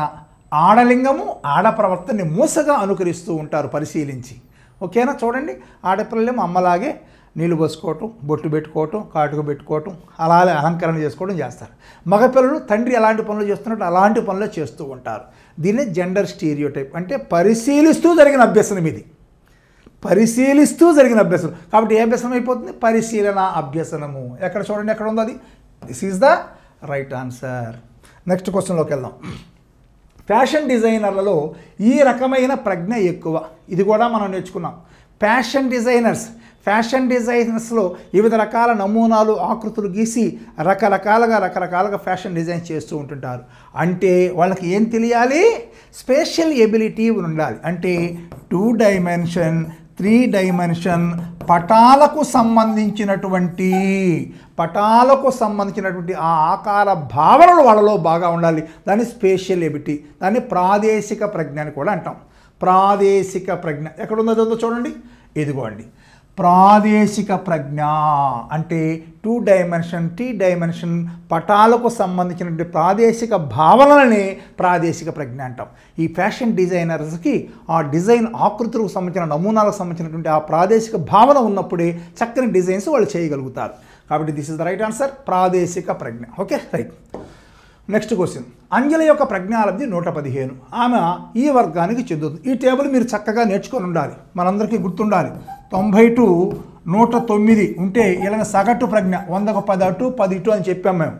[SPEAKER 1] ఆడలింగము ఆడ ప్రవర్తనని మూసగా అనుకరిస్తూ ఉంటారు పరిశీలించి. ఓకేనా, చూడండి, ఆడపిల్లలేమో అమ్మలాగే నీళ్ళు పోసుకోవటం, బొట్టు పెట్టుకోవటం, కాటుకు పెట్టుకోవటం, అలాగే అలంకరణ చేసుకోవడం చేస్తారు. మగపిల్లలు తండ్రి ఎలాంటి పనులు చేస్తున్నట్టు అలాంటి పనులు చేస్తూ ఉంటారు. దీన్నే జెండర్ స్టీరియోటైప్ అంటే పరిశీలిస్తూ జరిగిన అభ్యసనం. ఇది పరిశీలిస్తూ జరిగిన అభ్యసనం కాబట్టి ఏ అభ్యసనం అయిపోతుంది? పరిశీలన అభ్యసనము. ఎక్కడ చూడండి, ఎక్కడ ఉంది అది? This is the right answer. Next క్వశ్చన్లోకి వెళ్దాం. ఫ్యాషన్ డిజైనర్లలో ఈ రకమైన ప్రజ్ఞ ఎక్కువ. ఇది కూడా మనం నేర్చుకున్నాం. ఫ్యాషన్ డిజైనర్స్లో వివిధ రకాల నమూనాలు ఆకృతులు గీసి రకరకాలుగా ఫ్యాషన్ డిజైన్ చేస్తూ ఉంటుంటారు. అంటే వాళ్ళకి ఏం తెలియాలి? స్పేషియల్ ఎబిలిటీ ఉండాలి. అంటే 2 డైమెన్షన్ 3 డైమెన్షన్ పటాలకు సంబంధించినటువంటి ఆ ఆకార భావనలు వాళ్ళలో బాగా ఉండాలి. దాన్ని స్పేషియల్ ఎబిలిటీ, దాన్ని ప్రాదేశిక ప్రజ్ఞ అని కూడా అంటాం. ప్రాదేశిక ప్రజ్ఞ ఎక్కడుందో చూడండి, ఇదిగోండి. ప్రాదేశిక ప్రజ్ఞ అంటే 2 డైమెన్షన్ 3 డైమెన్షన్ పటాలకు సంబంధించినటువంటి ప్రాదేశిక భావనలని ప్రాదేశిక ప్రజ్ఞ అంటాం. ఈ ఫ్యాషన్ డిజైనర్స్కి ఆ డిజైన్ ఆకృతులకు సంబంధించిన నమూనాలకు సంబంధించినటువంటి ఆ ప్రాదేశిక భావన ఉన్నప్పుడే చక్కని డిజైన్స్ వాళ్ళు చేయగలుగుతారు. కాబట్టి this is the right answer, ప్రాదేశిక ప్రజ్ఞ. Okay, right. Next question. Anjali యొక్క ప్రజ్ఞాలబ్ధి 115. ఆమె ఈ వర్గానికి చెందుతుంది. ఈ టేబుల్ మీరు చక్కగా నేర్చుకొని ఉండాలి, మనందరికీ గుర్తుండాలి. 90 to 109 ఉంటే ఇలా సగటు ప్రజ్ఞ 100కు 10 అటు 10 ఇటు అని చెప్పాం మేము.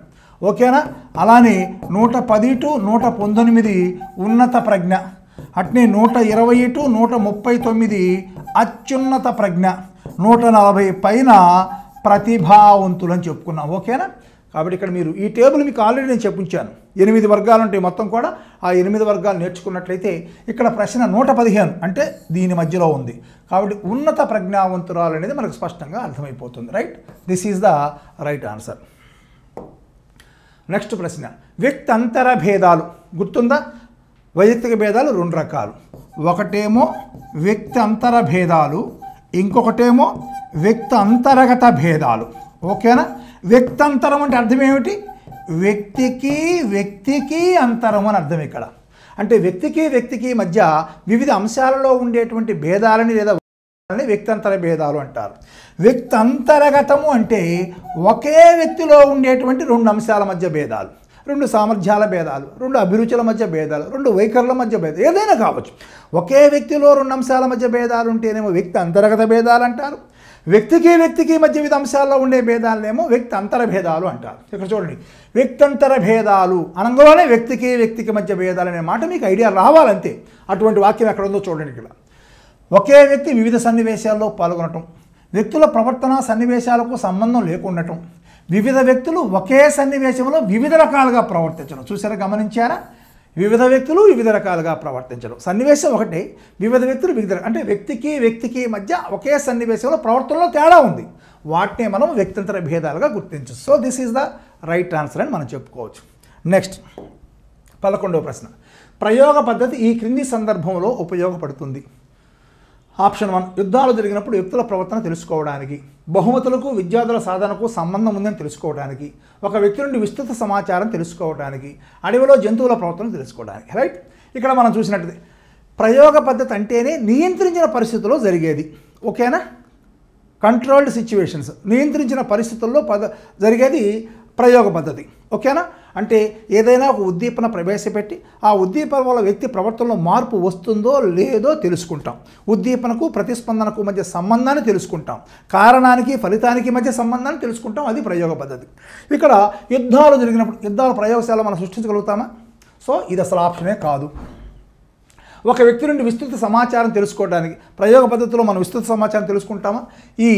[SPEAKER 1] ఓకేనా? అలానే 110 to 119 ఉన్నత ప్రజ్ఞ, అట్నే 120 to 139 అత్యున్నత ప్రజ్ఞ, 140 పైన ప్రతిభావంతులు అని చెప్పుకున్నాం. ఓకేనా? కాబట్టి ఇక్కడ మీరు ఈ టేబుల్ మీకు ఆల్రెడీ నేను చెప్పించాను. 8 వర్గాలు ఉంటాయి మొత్తం కూడా. ఆ 8 వర్గాలు నేర్చుకున్నట్లయితే ఇక్కడ ప్రశ్న 115 అంటే దీని మధ్యలో ఉంది. కాబట్టి ఉన్నత ప్రజ్ఞావంతురాలు అనేది మనకు స్పష్టంగా అర్థమైపోతుంది. Right, this is the right answer. Next ప్రశ్న. వ్యక్తంతర భేదాలు గుర్తుందా? వైయక్తిక భేదాలు 2 రకాలు. ఒకటేమో వ్యక్తి అంతర భేదాలు, ఇంకొకటేమో వ్యక్తి అంతర్గత భేదాలు. ఓకేనా? వ్యక్తంతరం అంటే అర్థం ఏమిటి? వ్యక్తికి అంతరం అని అర్థం ఇక్కడ. అంటే వ్యక్తికి మధ్య వివిధ అంశాలలో ఉండేటువంటి భేదాలని లేదా వ్యక్తంతర భేదాలు అంటారు. వ్యక్తంతర్గతము అంటే ఒకే వ్యక్తిలో ఉండేటువంటి 2 అంశాల మధ్య భేదాలు, 2 సామర్థ్యాల భేదాలు, 2 అభిరుచుల మధ్య భేదాలు, 2 వైఖరుల మధ్య భేదాలు, ఏదైనా కావచ్చు. ఒకే వ్యక్తిలో 2 అంశాల మధ్య భేదాలు ఉంటేనేమో వ్యక్తి అంతర్గత భేదాలు అంటారు. వ్యక్తికి మధ్య వివిధ అంశాల్లో ఉండే భేదాలనేమో వ్యక్తి అంతర భేదాలు అంటారు. ఇక్కడ చూడండి, వ్యక్తంతర భేదాలు అనగానే వ్యక్తికి మధ్య భేదాలు అనే మాట మీకు ఐడియా రావాలంతే. అటువంటి వాక్యం ఎక్కడ ఉందో చూడండి. ఇక్కడ ఒకే వ్యక్తి వివిధ సన్నివేశాల్లో పాల్గొనటం, వ్యక్తుల ప్రవర్తన సన్నివేశాలకు సంబంధం లేకుండటం, వివిధ వ్యక్తులు ఒకే సన్నివేశంలో వివిధ రకాలుగా ప్రవర్తించడం. చూసారా, గమనించారా? వివిధ వ్యక్తులు వివిధ రకాలుగా ప్రవర్తించడం. సన్నివేశం ఒకటే, వివిధ వ్యక్తులు వివిధ, అంటే వ్యక్తికి మధ్య ఒకే సన్నివేశంలో ప్రవర్తనలో తేడా ఉంది. వాటిని మనం వ్యక్తంతర భేదాలుగా గుర్తించవచ్చు. So this is the right answer అని మనం చెప్పుకోవచ్చు. నెక్స్ట్ 11వ ప్రశ్న. ప్రయోగ పద్ధతి ఈ క్రింది సందర్భంలో ఉపయోగపడుతుంది. ఆప్షన్ 1. యుద్ధాలు జరిగినప్పుడు వ్యక్తుల ప్రవర్తన తెలుసుకోవడానికి, బహుమతులకు విద్యార్థుల సాధనకు సంబంధం ఉందని తెలుసుకోవడానికి, ఒక వ్యక్తి నుండి విస్తృత సమాచారం తెలుసుకోవడానికి, అడవిలో జంతువుల ప్రవర్తన తెలుసుకోవడానికి. రైట్, ఇక్కడ మనం చూసినట్టు ప్రయోగ పద్ధతి అంటేనే నియంత్రించిన పరిస్థితుల్లో జరిగేది. ఓకేనా? కంట్రోల్డ్ సిచ్యువేషన్స్, నియంత్రించిన పరిస్థితుల్లో జరిగేది ప్రయోగ పద్ధతి. ఓకేనా? అంటే ఏదైనా ఒక ఉద్దీపన ప్రవేశపెట్టి ఆ ఉద్దీపన వల్ల వ్యక్తి ప్రవర్తనలో మార్పు వస్తుందో లేదో తెలుసుకుంటాం. ఉద్దీపనకు ప్రతిస్పందనకు మధ్య సంబంధాన్ని తెలుసుకుంటాం. కారణానికి ఫలితానికి మధ్య సంబంధాన్ని తెలుసుకుంటాం. అది ప్రయోగ పద్ధతి. ఇక్కడ యుద్ధాలు జరిగినప్పుడు యుద్ధాల ప్రయోగశాల మనం సృష్టించగలుగుతామా? సో ఇది అసలు ఆప్షనే కాదు. ఒక వ్యక్తి నుండి విస్తృత సమాచారం తెలుసుకోవడానికి ప్రయోగ పద్ధతిలో మనం విస్తృత సమాచారం తెలుసుకుంటామా? ఈ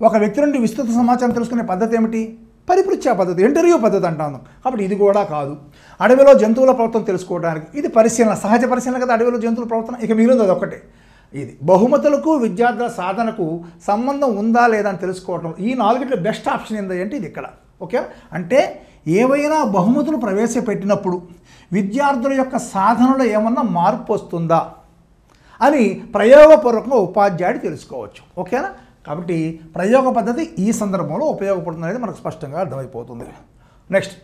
[SPEAKER 1] ఒక వ్యక్తి నుండి విస్తృత సమాచారం తెలుసుకునే పద్ధతి ఏమిటి? పరిపృచ్ఛ పద్ధతి, ఇంటర్వ్యూ పద్ధతి అంటాము. కాబట్టి ఇది కూడా కాదు. అడవిలో జంతువుల ప్రవర్తన తెలుసుకోవడానికి ఇది పరిశీలన, సహజ పరిశీలన కదా అడవిలో జంతువుల ప్రవర్తన. ఇక మిగిలింది అది ఒక్కటే. ఇది బహుమతులకు విద్యార్థుల సాధనకు సంబంధం ఉందా లేదా అని తెలుసుకోవటం. ఈ 4 బెస్ట్ ఆప్షన్ ఏంటంటే ఇది ఇక్కడ ఓకే, అంటే ఏవైనా బహుమతులు ప్రవేశపెట్టినప్పుడు విద్యార్థుల యొక్క సాధనలో ఏమన్నా మార్పు వస్తుందా అని ప్రయోగపూర్వకంగా ఉపాధ్యాయుడు తెలుసుకోవచ్చు. ఓకేనా? కాబట్టి ప్రయోగ పద్ధతి ఈ సందర్భంలో ఉపయోగపడుతుంది అనేది మనకు స్పష్టంగా అర్థమైపోతుంది. నెక్స్ట్,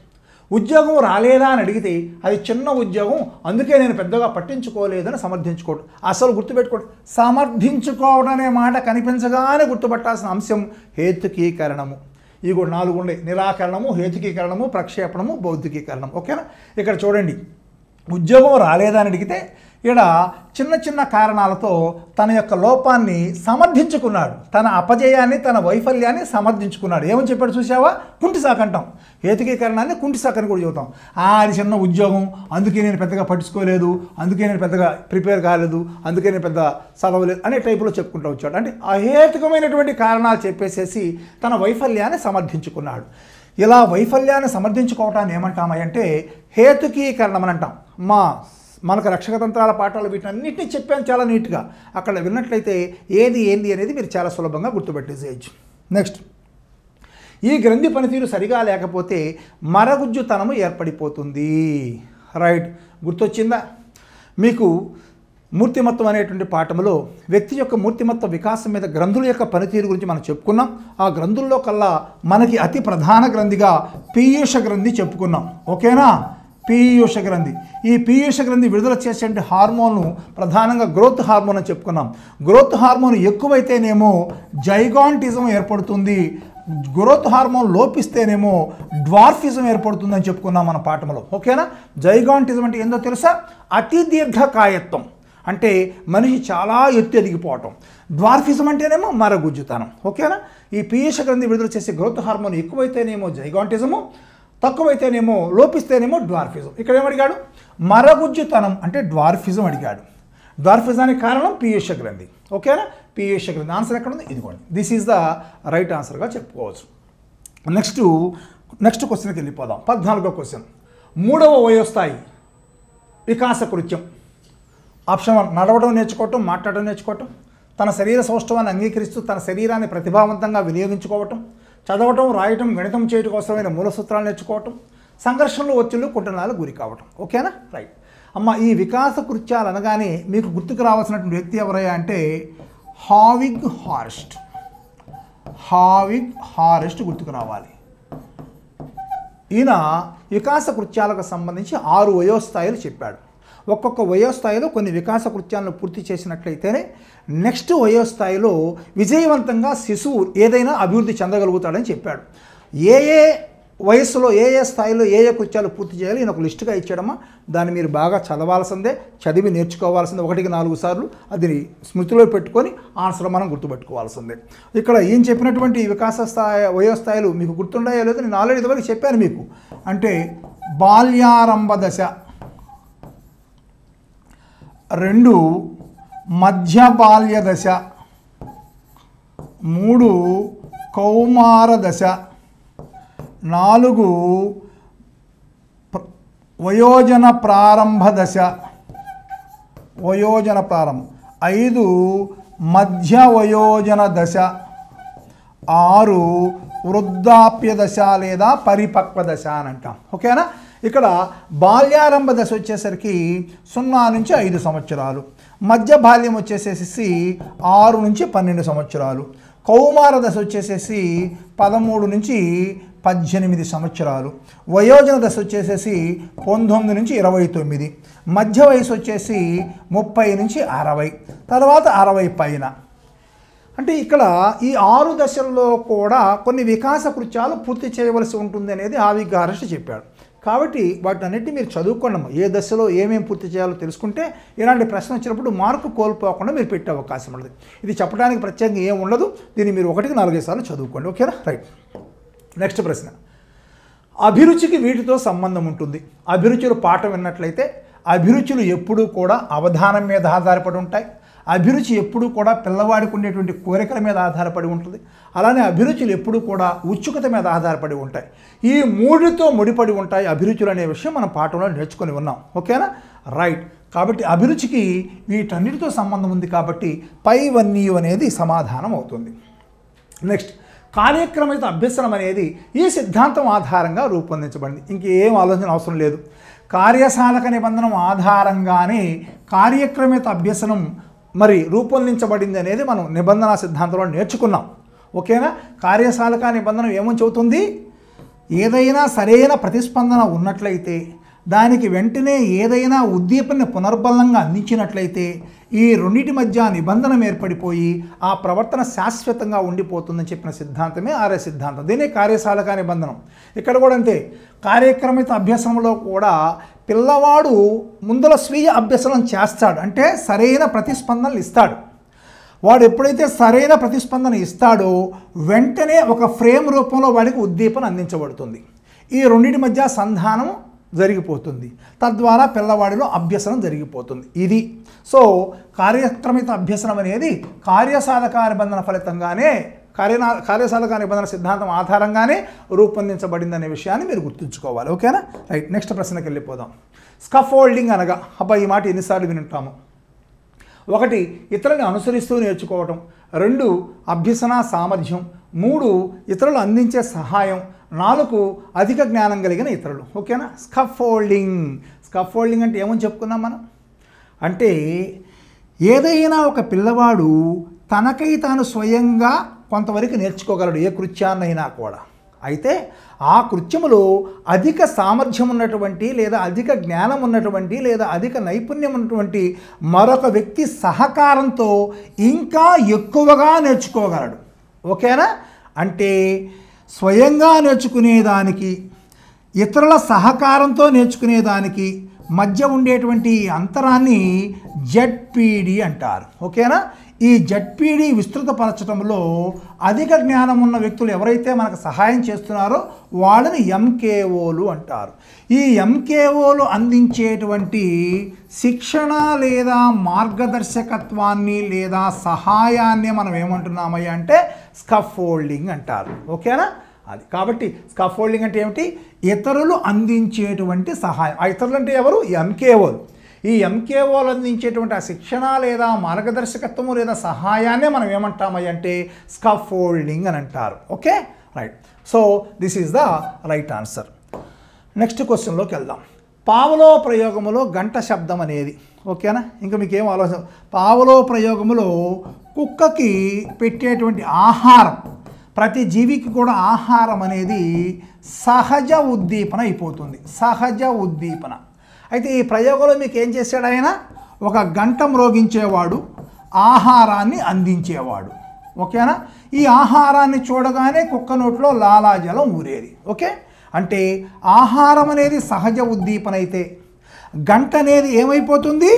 [SPEAKER 1] ఉద్యోగం రాలేదా అని అడిగితే అది చిన్న ఉద్యోగం, అందుకే నేను పెద్దగా పట్టించుకోలేదని సమర్థించుకోవడం. అసలు గుర్తుపెట్టుకోవడం, సమర్థించుకోవడం అనే మాట కనిపించగానే గుర్తుపట్టాల్సిన అంశం హేతుకీకరణము. ఇవి కూడా 4 ఉన్నాయి: నిరాకరణము, హేతుకీకరణము, ప్రక్షేపణము, బౌద్ధికీకరణం. ఓకేనా? ఇక్కడ చూడండి, ఉద్యోగం రాలేదా అని అడిగితే ఇక్కడ చిన్న చిన్న కారణాలతో తన యొక్క లోపాన్ని సమర్థించుకున్నాడు, తన అపజయాన్ని, తన వైఫల్యాన్ని సమర్థించుకున్నాడు. ఏమని చెప్పాడు చూసావా? కుంటి సాకంటాం. హేతుకీకరణాన్ని కుంటి సాకని కూడా చెబుతాం. అది చిన్న ఉద్యోగం, అందుకే నేను పెద్దగా పట్టించుకోలేదు, అందుకే నేను పెద్దగా ప్రిపేర్ కాలేదు, అందుకే నేను పెద్ద చదవలేదు అనే టైపులో చెప్పుకుంటూ వచ్చాడు. అంటే అహేతుకమైనటువంటి కారణాలు చెప్పేసేసి తన వైఫల్యాన్ని సమర్థించుకున్నాడు. ఇలా వైఫల్యాన్ని సమర్థించుకోవటాన్ని ఏమంటామంటే హేతుకీకరణం అని అంటాం. మనకు రక్షక తంత్రాల పాఠాలు వీటన్నిటిని చెప్పాను చాలా నీట్గా. అక్కడ విన్నట్లయితే ఏది ఏంది అనేది మీరు చాలా సులభంగా గుర్తుపెట్టేసేయచ్చు. నెక్స్ట్, ఈ గ్రంథి పనితీరు సరిగా లేకపోతే మరగుజ్జుతనము ఏర్పడిపోతుంది. రైట్, గుర్తొచ్చిందా మీకు? మూర్తిమత్వం అనేటువంటి పాఠంలో వ్యక్తి యొక్క మూర్తిమత్వ వికాసం మీద గ్రంథుల యొక్క పనితీరు గురించి మనం చెప్పుకున్నాం. ఆ గ్రంథుల్లో కల్లా మనకి అతి ప్రధాన గ్రంథిగా పీయూష గ్రంథి చెప్పుకున్నాం. ఓకేనా? పీయూష గ్రంథి. ఈ పీయూష గ్రంథి విడుదల చేసే హార్మోన్ను ప్రధానంగా గ్రోత్ హార్మోన్ అని చెప్పుకున్నాం. గ్రోత్ హార్మోన్ ఎక్కువైతేనేమో జైగాంటిజం ఏర్పడుతుంది, గ్రోత్ హార్మోన్ లోపిస్తేనేమో డ్వార్ఫిజం ఏర్పడుతుందని చెప్పుకున్నాం మన పాఠంలో. ఓకేనా? జైగాంటిజం అంటే ఏందో తెలుసా? అతి దీర్ఘకాయత్వం, అంటే మనిషి చాలా ఎత్తు ఎదిగిపోవటం. డ్వార్ఫిజం అంటేనేమో మరగుజ్జుతనం. ఓకేనా? ఈ పీయూష గ్రంథి విడుదల చేసే గ్రోత్ హార్మోన్ ఎక్కువైతేనేమో జైగాంటిజము, తక్కువైతేనేమో లోపిస్తేనేమో డ్వార్ఫిజం. ఇక్కడ ఏమడిగాడు? మరగుజ్జుతనం అంటే డ్వార్ఫిజం అడిగాడు. డ్వార్ఫిజానికి కారణం పీయూష గ్రంథి. ఓకేనా? పీయూష గ్రంథి. ఆన్సర్ ఎక్కడ ఉంది? ఇదిగోండి. దిస్ ఈజ్ ద రైట్ ఆన్సర్గా చెప్పుకోవచ్చు. నెక్స్ట్ క్వశ్చన్కి వెళ్ళిపోదాం. 14వ క్వశ్చన్, 3వ వయోస్థాయి వికాస కృత్యం. ఆప్షన్ 1, నడవడం నేర్చుకోవటం, మాట్లాడడం నేర్చుకోవటం, తన శరీర సౌష్ఠవాన్ని అంగీకరిస్తూ తన శరీరాన్ని ప్రతిభావంతంగా వినియోగించుకోవటం, చదవటం, రాయటం, గణితం చేయటం కోసమైన మూల సూత్రాలు నేర్చుకోవటం, సంఘర్షణలు, ఒత్తిళ్లు, కుంటనాలకు గురి కావటం. ఓకేనా? రైట్ అమ్మ. ఈ వికాస కృత్యాలు అనగానే మీకు గుర్తుకు రావాల్సినటువంటి వ్యక్తి ఎవరయ్యా అంటే హావిగ్ హారెస్ట్ గుర్తుకు రావాలి. ఈయన వికాస కృత్యాలకు సంబంధించి 6 వయోస్థాయిలు చెప్పాడు. ఒక్కొక్క వయోస్థాయిలో కొన్ని వికాస కృత్యాలను పూర్తి చేసినట్లయితేనే నెక్స్ట్ వయోస్థాయిలో విజయవంతంగా శిశువు ఏదైనా అభివృద్ధి చెందగలుగుతాడని చెప్పాడు. ఏ వయస్సులో ఏ స్థాయిలో ఏ కృత్యాలు పూర్తి చేయాలి ఈయన ఒక లిస్టుగా ఇచ్చాడమ్మా. దాన్ని మీరు బాగా చదవాల్సిందే, చదివి నేర్చుకోవాల్సిందే. 1-4 సార్లు అది స్మృతిలో పెట్టుకొని ఆన్సర్ మనం గుర్తుపెట్టుకోవాల్సిందే. ఇక్కడ ఈయన చెప్పినటువంటి వికాస వయోస్థాయిలు మీకు గుర్తుండాయో లేదో నేను ఆల్రెడీ ఇదివరకు చెప్పాను మీకు. అంటే బాల్యారంభ దశ, 2 మధ్య బాల్య దశ, 3 కౌమార దశ, 4 వయోజన ప్రారంభ దశ, 5 మధ్య వయోజన దశ, 6 వృద్ధాప్య దశ లేదా పరిపక్వ దశ అని అంటాం. ఓకేనా? ఇక్కడ బాల్యారంభ దశ వచ్చేసరికి 0 నుంచి 5 సంవత్సరాలు, మధ్య బాల్యం వచ్చేసేసి 6 నుంచి 12 సంవత్సరాలు, కౌమార దశ వచ్చేసేసి 13 నుంచి 18 సంవత్సరాలు, వయోజన దశ వచ్చేసేసి 19 నుంచి 29, మధ్య వయసు వచ్చేసి 30 నుంచి 60, తర్వాత 60 పైన. అంటే ఇక్కడ ఈ 6 దశల్లో కూడా కొన్ని వికాస కృత్యాలు పూర్తి చేయవలసి ఉంటుంది అనేది హావిగ్ హారెస్ట్ చెప్పాడు. కాబట్టి వాటన్నిటిని మీరు చదువుకోండి. ఏ దశలో ఏమేమి పూర్తి చేయాలో తెలుసుకుంటే ఇలాంటి ప్రశ్న వచ్చినప్పుడు మార్కు కోల్పోకుండా మీరు పెట్టే అవకాశం ఉండదు. ఇది చెప్పడానికి ప్రత్యేకంగా ఏం ఉండదు. దీన్ని మీరు 1-4 సార్లు చదువుకోండి. ఓకేనా? రైట్. నెక్స్ట్ ప్రశ్న, అభిరుచికి వీటితో సంబంధం ఉంటుంది. అభిరుచులు పాఠం విన్నట్లయితే అభిరుచులు ఎప్పుడూ కూడా అవధానం మీద ఆధారపడి ఉంటాయి. అభిరుచి ఎప్పుడూ కూడా పిల్లవాడికి ఉండేటువంటి కోరికల మీద ఆధారపడి ఉంటుంది. అలానే అభిరుచులు ఎప్పుడూ కూడా ఉత్సుకత మీద ఆధారపడి ఉంటాయి. ఈ 3తో ముడిపడి ఉంటాయి అభిరుచులు అనే విషయం మనం పాఠంలో నేర్చుకొని ఉన్నాం. ఓకేనా? రైట్. కాబట్టి అభిరుచికి వీటన్నిటితో సంబంధం ఉంది కాబట్టి పైవన్నీ అనేది సమాధానం అవుతుంది. నెక్స్ట్, కార్యక్రమిత అభ్యసనం అనేది ఈ సిద్ధాంతం ఆధారంగా రూపొందించబడింది. ఇంకేం ఆలోచన అవసరం లేదు. కార్యశాలక నిబంధనం ఆధారంగానే కార్యక్రమిత అభ్యసనం మరి రూపొందించబడింది అనేది మనం నిబంధన సిద్ధాంతంలో నేర్చుకున్నాం. ఓకేనా? కార్యశాలక నిబంధన ఏమని చెబుతుంది? ఏదైనా సరైన ప్రతిస్పందన ఉన్నట్లయితే, దానికి వెంటనే ఏదైనా ఉద్దీపనని పునర్బలంగా అందించినట్లయితే ఈ రెండింటి మధ్య నిబంధన ఏర్పడిపోయి ఆ ప్రవర్తన శాశ్వతంగా ఉండిపోతుందని చెప్పిన సిద్ధాంతమే ఆర్య సిద్ధాంతం. దీనే కార్యశాలక నిబంధనం. ఇక్కడ కూడా అంతే. కార్యక్రమిత అభ్యసనంలో కూడా పిల్లవాడు ముందల స్వీయ అభ్యసనం చేస్తాడు, అంటే సరైన ప్రతిస్పందనలు ఇస్తాడు. వాడు ఎప్పుడైతే సరైన ప్రతిస్పందన ఇస్తాడో వెంటనే ఒక ఫ్రేమ్ రూపంలో వాడికి ఉద్దీపన అందించబడుతుంది. ఈ రెండింటి మధ్య సంధానం జరిగిపోతుంది. తద్వారా పిల్లవాడిలో అభ్యసనం జరిగిపోతుంది. ఇది సో కార్యక్రమిత అభ్యసనం అనేది కార్యసాధక నిబంధన ఫలితంగానే కార్యసాధక నిబంధన సిద్ధాంతం ఆధారంగానే రూపొందించబడిందనే విషయాన్ని మీరు గుర్తుంచుకోవాలి. ఓకేనా? రైట్. నెక్స్ట్ ప్రశ్నకి వెళ్ళిపోదాం. స్కాఫోల్డింగ్ అనగా ఈ మాట ఎన్నిసార్లు వినుంటాము? 1 ఇతరులని అనుసరిస్తూ నేర్చుకోవటం, 2 అభ్యసన సామర్థ్యం, 3 ఇతరులు అందించే సహాయం, 4 అధిక జ్ఞానం కలిగిన ఇతరులు. ఓకేనా? స్కాఫోల్డింగ్ అంటే ఏమని చెప్పుకున్నాం మనం? అంటే ఏదైనా ఒక పిల్లవాడు తనకై తాను స్వయంగా కొంతవరకు నేర్చుకోగలడు, ఏ కృత్యాన్నైనా కూడా. అయితే ఆ కృత్యములో అధిక సామర్థ్యం ఉన్నటువంటి లేదా అధిక జ్ఞానం ఉన్నటువంటి లేదా అధిక నైపుణ్యం ఉన్నటువంటి మరొక వ్యక్తి సహకారంతో ఇంకా ఎక్కువగా నేర్చుకోగలడు. ఓకేనా? అంటే స్వయంగా నేర్చుకునేదానికి ఇతరుల సహకారంతో నేర్చుకునేదానికి మధ్య ఉండేటువంటి అంతరాన్ని జెడ్పీడి అంటారు. ఓకేనా? ఈ జెడ్పీడి విస్తృతపరచడంలో అధిక జ్ఞానం ఉన్న వ్యక్తులు ఎవరైతే మనకు సహాయం చేస్తున్నారో వాళ్ళని ఎంకేఓలు అంటారు. ఈ ఎంకేఓలు అందించేటువంటి శిక్షణ లేదా మార్గదర్శకత్వాన్ని లేదా సహాయాన్ని మనం ఏమంటున్నామయ్యా అంటే స్కాఫోల్డింగ్ అంటారు. ఓకేనా? అది కాబట్టి స్కాఫోల్డింగ్ అంటే ఏమిటి? ఇతరులు అందించేటువంటి సహాయం. ఆ ఇతరులు అంటే ఎవరు? ఎంకేఓలు. ఈ ఎంకేఓలు అందించేటువంటి ఆ శిక్షణ లేదా మార్గదర్శకత్వము లేదా సహాయాన్నే మనం ఏమంటామయ్య అంటే స్కాఫోల్డింగ్ అని అంటారు. Okay? Right. So this is the right answer. Next క్వశ్చన్లోకి వెళ్దాం. పావలో ప్రయోగములో గంట శబ్దం అనేది. ఓకేనా? ఇంకా మీకు ఏం ఆలోచన? పావలో ప్రయోగములో కుక్కకి పెట్టేటువంటి ఆహారం, ప్రతి జీవికి కూడా ఆహారం అనేది సహజ ఉద్దీపన అయిపోతుంది. సహజ ఉద్దీపన. అయితే ఈ ప్రయోగంలో మీకు ఏం చేశాడు ఆయన? ఒక గంట మ్రోగించేవాడు, ఆహారాన్ని అందించేవాడు. ఓకేనా? ఈ ఆహారాన్ని చూడగానే కుక్క నోట్లో లాలాజలం ఊరేది. ఓకే? అంటే ఆహారం అనేది సహజ ఉద్దీపన అయితే గంట అనేది ఏమైపోతుంది?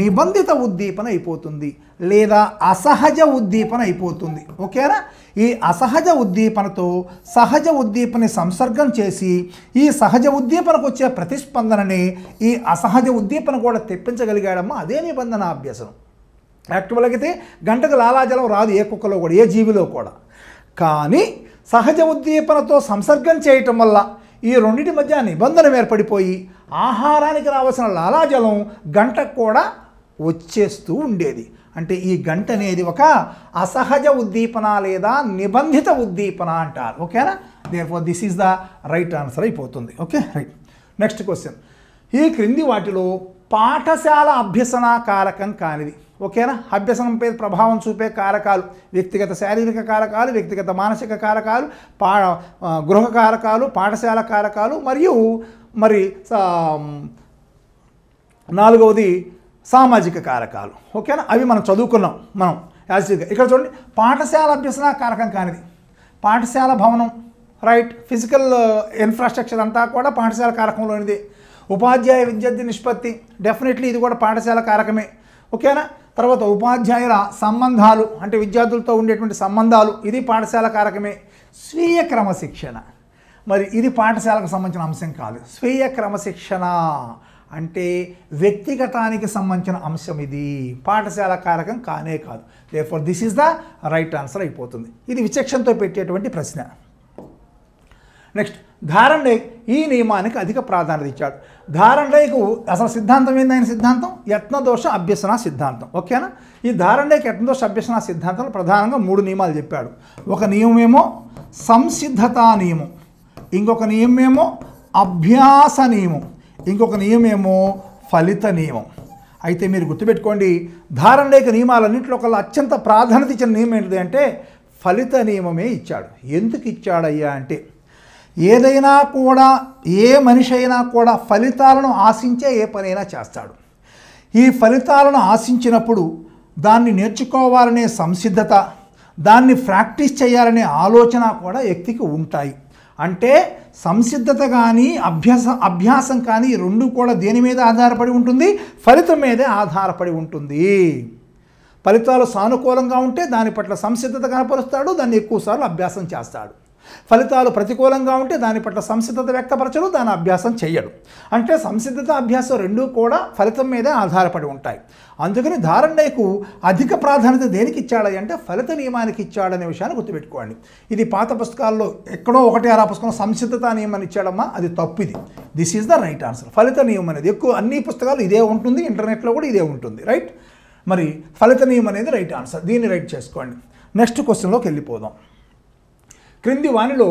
[SPEAKER 1] నిబంధిత ఉద్దీపన అయిపోతుంది లేదా అసహజ ఉద్దీపన అయిపోతుంది. ఓకేనా? ఈ అసహజ ఉద్దీపనతో సహజ ఉద్దీపన సంసర్గం చేసి ఈ సహజ ఉద్దీపనకు వచ్చే ప్రతిస్పందనని ఈ అసహజ ఉద్దీపన కూడా తెప్పించగలిగాడమ్మా. అదే నిబంధన అభ్యసనం. యాక్చువల్గా అయితే గంటకు లాలాజలం రాదు ఏ కుక్కలో కూడా, ఏ జీవిలో కూడా. కానీ సహజ ఉద్దీపనతో సంసర్గం చేయటం వల్ల ఈ రెండింటి మధ్య నిబంధన ఏర్పడిపోయి ఆహారానికి రావాల్సిన లాలాజలం గంటకు కూడా వచ్చేస్తూ ఉండేది. అంటే ఈ గంట అనేది ఒక అసహజ ఉద్దీపన లేదా నిబంధిత ఉద్దీపన అంటారు. ఓకేనా? Therefore this is the right answer అయిపోతుంది. ఓకే? రైట్. Next question. ఈ క్రింది వాటిలో పాఠశాల అభ్యసన కారకం కానిది. ఓకేనా? అభ్యసనంపై ప్రభావం చూపే కారకాలు వ్యక్తిగత శారీరక కారకాలు, వ్యక్తిగత మానసిక కారకాలు, గృహ కారకాలు, పాఠశాల కారకాలు మరియు మరి 4వది సామాజిక కారకాలు. ఓకేనా? అవి మనం చదువుకున్నాం మనం యాజిటీగా. ఇక్కడ చూడండి, పాఠశాల అభ్యసన కారకం కానిది. పాఠశాల భవనం, రైట్, ఫిజికల్ ఇన్ఫ్రాస్ట్రక్చర్ అంతా కూడా పాఠశాల కారకంలోనిది. ఉపాధ్యాయ విద్యార్థి నిష్పత్తి, డెఫినెట్లీ ఇది కూడా పాఠశాల కారకమే. ఓకేనా? తర్వాత ఉపాధ్యాయుల సంబంధాలు అంటే విద్యార్థులతో ఉండేటువంటి సంబంధాలు, ఇది పాఠశాల కారకమే. స్వీయ క్రమశిక్షణ, మరి ఇది పాఠశాలకు సంబంధించిన అంశం కాదు. స్వీయ క్రమశిక్షణ అంటే వ్యక్తిగతానికి సంబంధించిన అంశం, ఇది పాఠశాల కారకం కానే కాదు. Therefore this is the right answer అయిపోతుంది. ఇది విచక్షణతో పెట్టేటువంటి ప్రశ్న. నెక్స్ట్, ధారణ్డేక్ ఈ నియమానికి అధిక ప్రాధాన్యత ఇచ్చాడు. ధారణ్డేకు అసలు సిద్ధాంతం ఏంది? ఆయన సిద్ధాంతం యత్నదోష అభ్యసన సిద్ధాంతం. ఓకేనా? ఈ ధారణ్డేక్ యత్నదోష అభ్యసన సిద్ధాంతంలో ప్రధానంగా 3 నియమాలు చెప్పాడు. ఒక నియమమేమో సంసిద్ధతా నియమం, ఇంకొక నియమేమో అభ్యాస నియమం, ఇంకొక నియమేమో ఫలిత నియమం. అయితే మీరు గుర్తుపెట్టుకోండి, ధారణలేఖ నియమాలన్నింటిలో కల్లా అత్యంత ప్రాధాన్యత ఇచ్చిన నియమం ఏంటిది అంటే ఫలిత నియమమే ఇచ్చాడు. ఎందుకు ఇచ్చాడయ్యా అంటే, ఏదైనా కూడా ఏ మనిషి అయినా కూడా ఫలితాలను ఆశించే ఏ పనైనా చేస్తాడు. ఈ ఫలితాలను ఆశించినప్పుడు దాన్ని నేర్చుకోవాలనే సంసిద్ధత, దాన్ని ప్రాక్టీస్ చేయాలనే ఆలోచన కూడా వ్యక్తికి ఉంటాయి. అంటే సంసిద్ధత కానీ అభ్యాసం కానీ రెండు కూడా దేని మీద ఆధారపడి ఉంటుంది? ఫలితం మీదే ఆధారపడి ఉంటుంది. ఫలితాలు సానుకూలంగా ఉంటే దాని పట్ల సంసిద్ధత కనపరుస్తాడు, దాన్ని ఎక్కువసార్లు అభ్యాసం చేస్తాడు. ఫలితాలు ప్రతికూలంగా ఉంటే దాని పట్ల సంసిద్ధత వ్యక్తపరచడు, దాని అభ్యాసం చేయడు. అంటే సంసిద్ధత అభ్యాసం రెండూ కూడా ఫలితం మీదే ఆధారపడి ఉంటాయి. అందుకని ధారణకు అధిక ప్రాధాన్యత దేనికి ఇచ్చాడు అంటే ఫలిత నియమానికి ఇచ్చాడనే విషయాన్ని గుర్తుపెట్టుకోండి. ఇది పాత పుస్తకాల్లో ఎక్కడో ఒకటి ఆరా పుస్తకం సంసిద్ధత నియమాన్ని ఇచ్చాడమ్మా, అది తప్పిది. This is the right answer. ఫలిత నియమం అనేది ఎక్కువ అన్ని పుస్తకాలు ఇదే ఉంటుంది, ఇంటర్నెట్లో కూడా ఇదే ఉంటుంది, రైట్. మరి ఫలిత నియమం అనేది రైట్ ఆన్సర్, దీన్ని రైట్ చేసుకోండి. నెక్స్ట్ క్వశ్చన్లోకి వెళ్ళిపోదాం. క్రింది వానిలో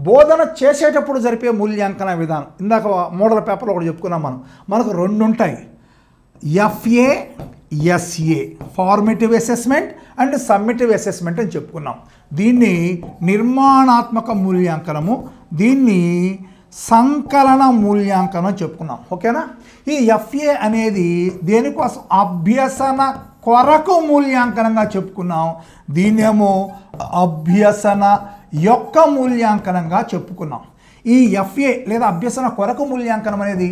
[SPEAKER 1] బోధన చేసేటప్పుడు జరిపే మూల్యాంకన విధానం, ఇందాక మోడల్ పేపర్లో ఒకటి చెప్పుకున్నాం మనకు రెండు ఉంటాయి, FA SA, formative assessment and summative assessment అని చెప్పుకున్నాం. దీన్ని నిర్మాణాత్మక మూల్యాంకనము, దీన్ని సంకలన మూల్యాంకనం అని చెప్పుకున్నాం, ఓకేనా. ఈ ఎఫ్ఏ అనేది దేనికోసం? అభ్యసన కొరకు మూల్యాంకనంగా చెప్పుకున్నాం. దీన్నేమో అభ్యసన యొక్క మూల్యాంకనంగా చెప్పుకున్నాం. ఈ ఎఫ్ఏ లేదా అభ్యసన కొరకు మూల్యాంకనం అనేది